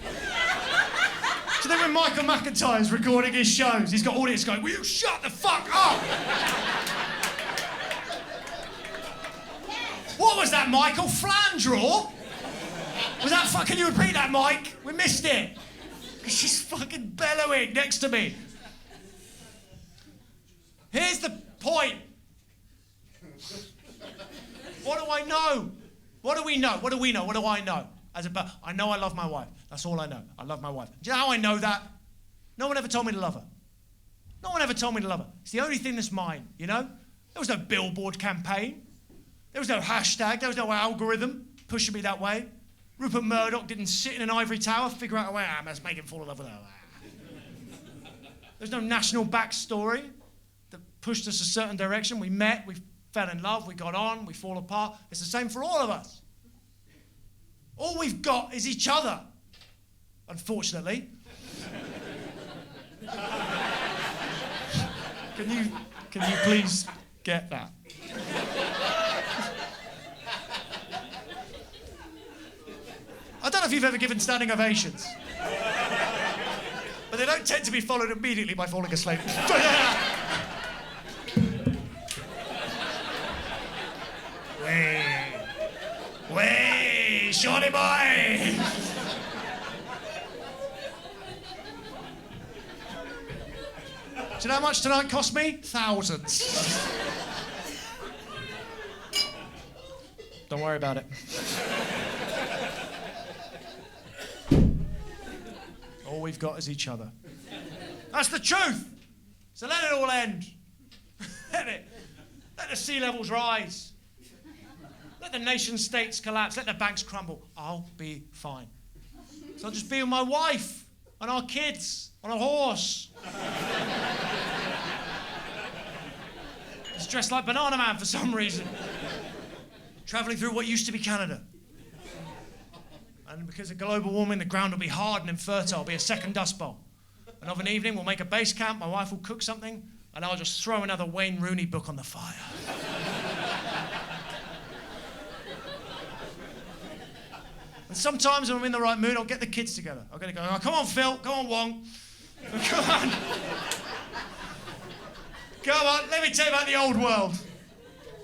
you think when Michael McIntyre's recording his shows, he's got audience going, will you shut the fuck up? What was that, Michael? Flandraw? Was that fucking, you repeat that, Mike? We missed it. She's fucking bellowing next to me. Here's the point. What do I know? What do we know? What do we know? What do I know? I know I love my wife. That's all I know. I love my wife. Do you know how I know that? No one ever told me to love her. No one ever told me to love her. It's the only thing that's mine, you know? There was no billboard campaign. There was no hashtag. There was no algorithm pushing me that way. Rupert Murdoch didn't sit in an ivory tower, figure out a way, let's make him fall in love with her. There's no national backstory that pushed us a certain direction. We met, we fell in love, we got on, we fall apart. It's the same for all of us. All we've got is each other, unfortunately. Can you please get that? I don't know if you've ever given standing ovations, but they don't tend to be followed immediately by falling asleep. Way, shorty boy! Do you know how much tonight cost me? Thousands. Don't worry about it. All we've got is each other. That's the truth. So let it all end. Let the sea levels rise. Let the nation states collapse. Let the banks crumble. I'll be fine. So I'll just be with my wife and our kids on a horse. He's dressed like Banana Man for some reason. Travelling through what used to be Canada. And because of global warming, the ground will be hard and infertile. It'll be a second Dust Bowl. And of an evening, we'll make a base camp, my wife will cook something, and I'll just throw another Wayne Rooney book on the fire. And sometimes when I'm in the right mood, I'll get the kids together. I'm going to go, oh, come on, Phil, come on, Wong. Come on. Come on, let me tell you about the old world.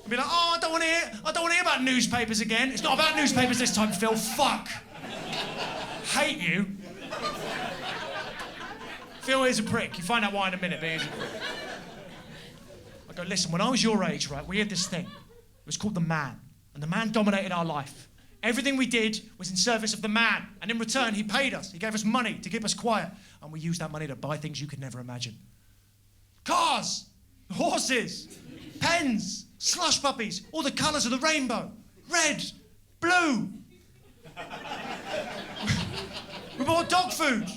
I'll be like, oh, I don't want to hear about newspapers again. It's not about newspapers this time, Phil. Fuck. Hate you. Phil is a prick. You find out why in a minute, but he's a prick. I go, listen, when I was your age, right, we had this thing. It was called the man. And the man dominated our life. Everything we did was in service of the man. And in return, he paid us. He gave us money to keep us quiet. And we used that money to buy things you could never imagine. Cars, horses, pens, slush puppies, all the colours of the rainbow. Red, blue. We bought dog food.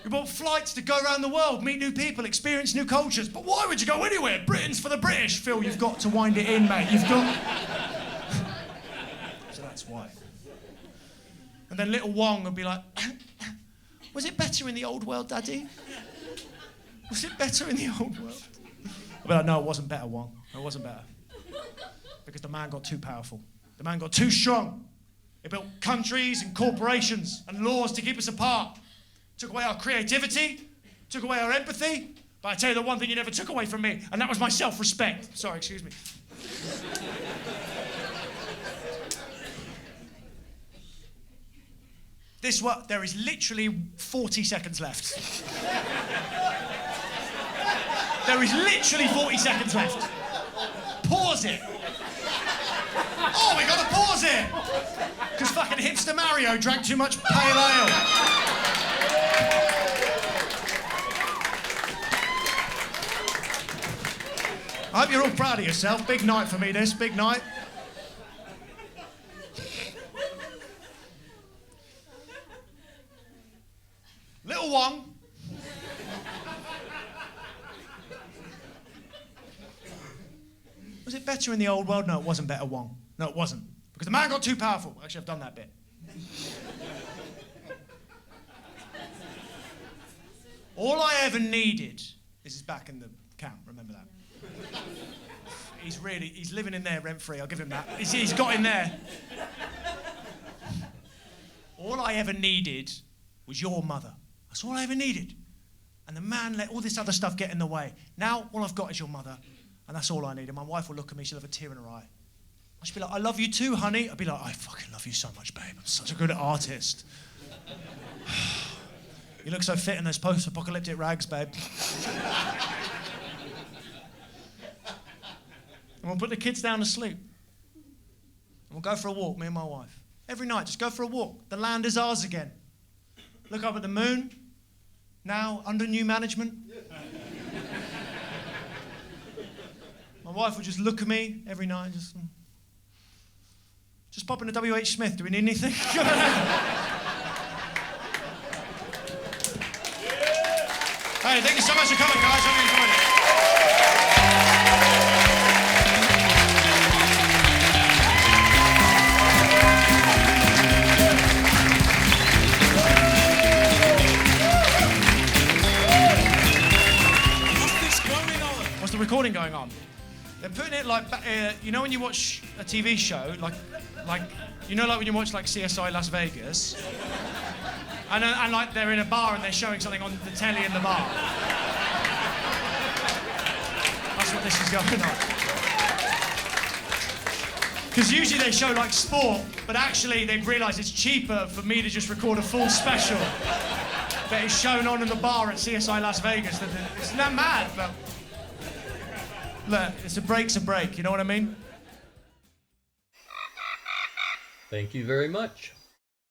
We bought flights to go around the world, meet new people, experience new cultures. But why would you go anywhere? Britain's for the British. Phil, you've got to wind it in, mate. You've got... So that's why. And then little Wong would be like, was it better in the old world, Daddy? Was it better in the old world? I'd be like, no, it wasn't better, Wong. It wasn't better. Because the man got too powerful. The man got too strong. He built countries and corporations and laws to keep us apart. Took away our creativity, took away our empathy, but I tell you the one thing you never took away from me, and that was my self-respect. Sorry, excuse me. There is literally 40 seconds left. There is literally 40 seconds left. Pause it. Oh, we gotta pause it! Because fucking hipster Mario drank too much pale ale. I hope you're all proud of yourself. Big night for me, this. Big night. Little Wong. Was it better in the old world? No, it wasn't better, Wong. No, it wasn't. Because the man got too powerful. Actually, I've done that bit. All I ever needed... This is back in the camp, remember that. He's living in there rent-free, I'll give him that. He's got in there. All I ever needed was your mother. That's all I ever needed. And the man let all this other stuff get in the way. Now, all I've got is your mother, and that's all I need. And my wife will look at me, she'll have a tear in her eye. She'll be like, I love you too, honey. I'll be like, I fucking love you so much, babe. I'm such a good artist. You look so fit in those post-apocalyptic rags, babe. And we'll put the kids down to sleep. And we'll go for a walk, me and my wife. Every night, just go for a walk. The land is ours again. Look up at the moon. Now, under new management. My wife will just look at me every night. Just pop into WH Smith. Do we need anything? Hey, thank you so much for coming, guys. Hope you enjoyed it. What's the recording going on? They're putting it like, you know when you watch a TV show, like you know, like when you watch like CSI Las Vegas, and like they're in a bar and they're showing something on the telly in the bar. That's what this is going on. Because usually they show like sport, but actually they've realised it's cheaper for me to just record a full special that is shown on in the bar at CSI Las Vegas. Isn't that mad? But look, it's a break's a break, you know what I mean? Thank you very much.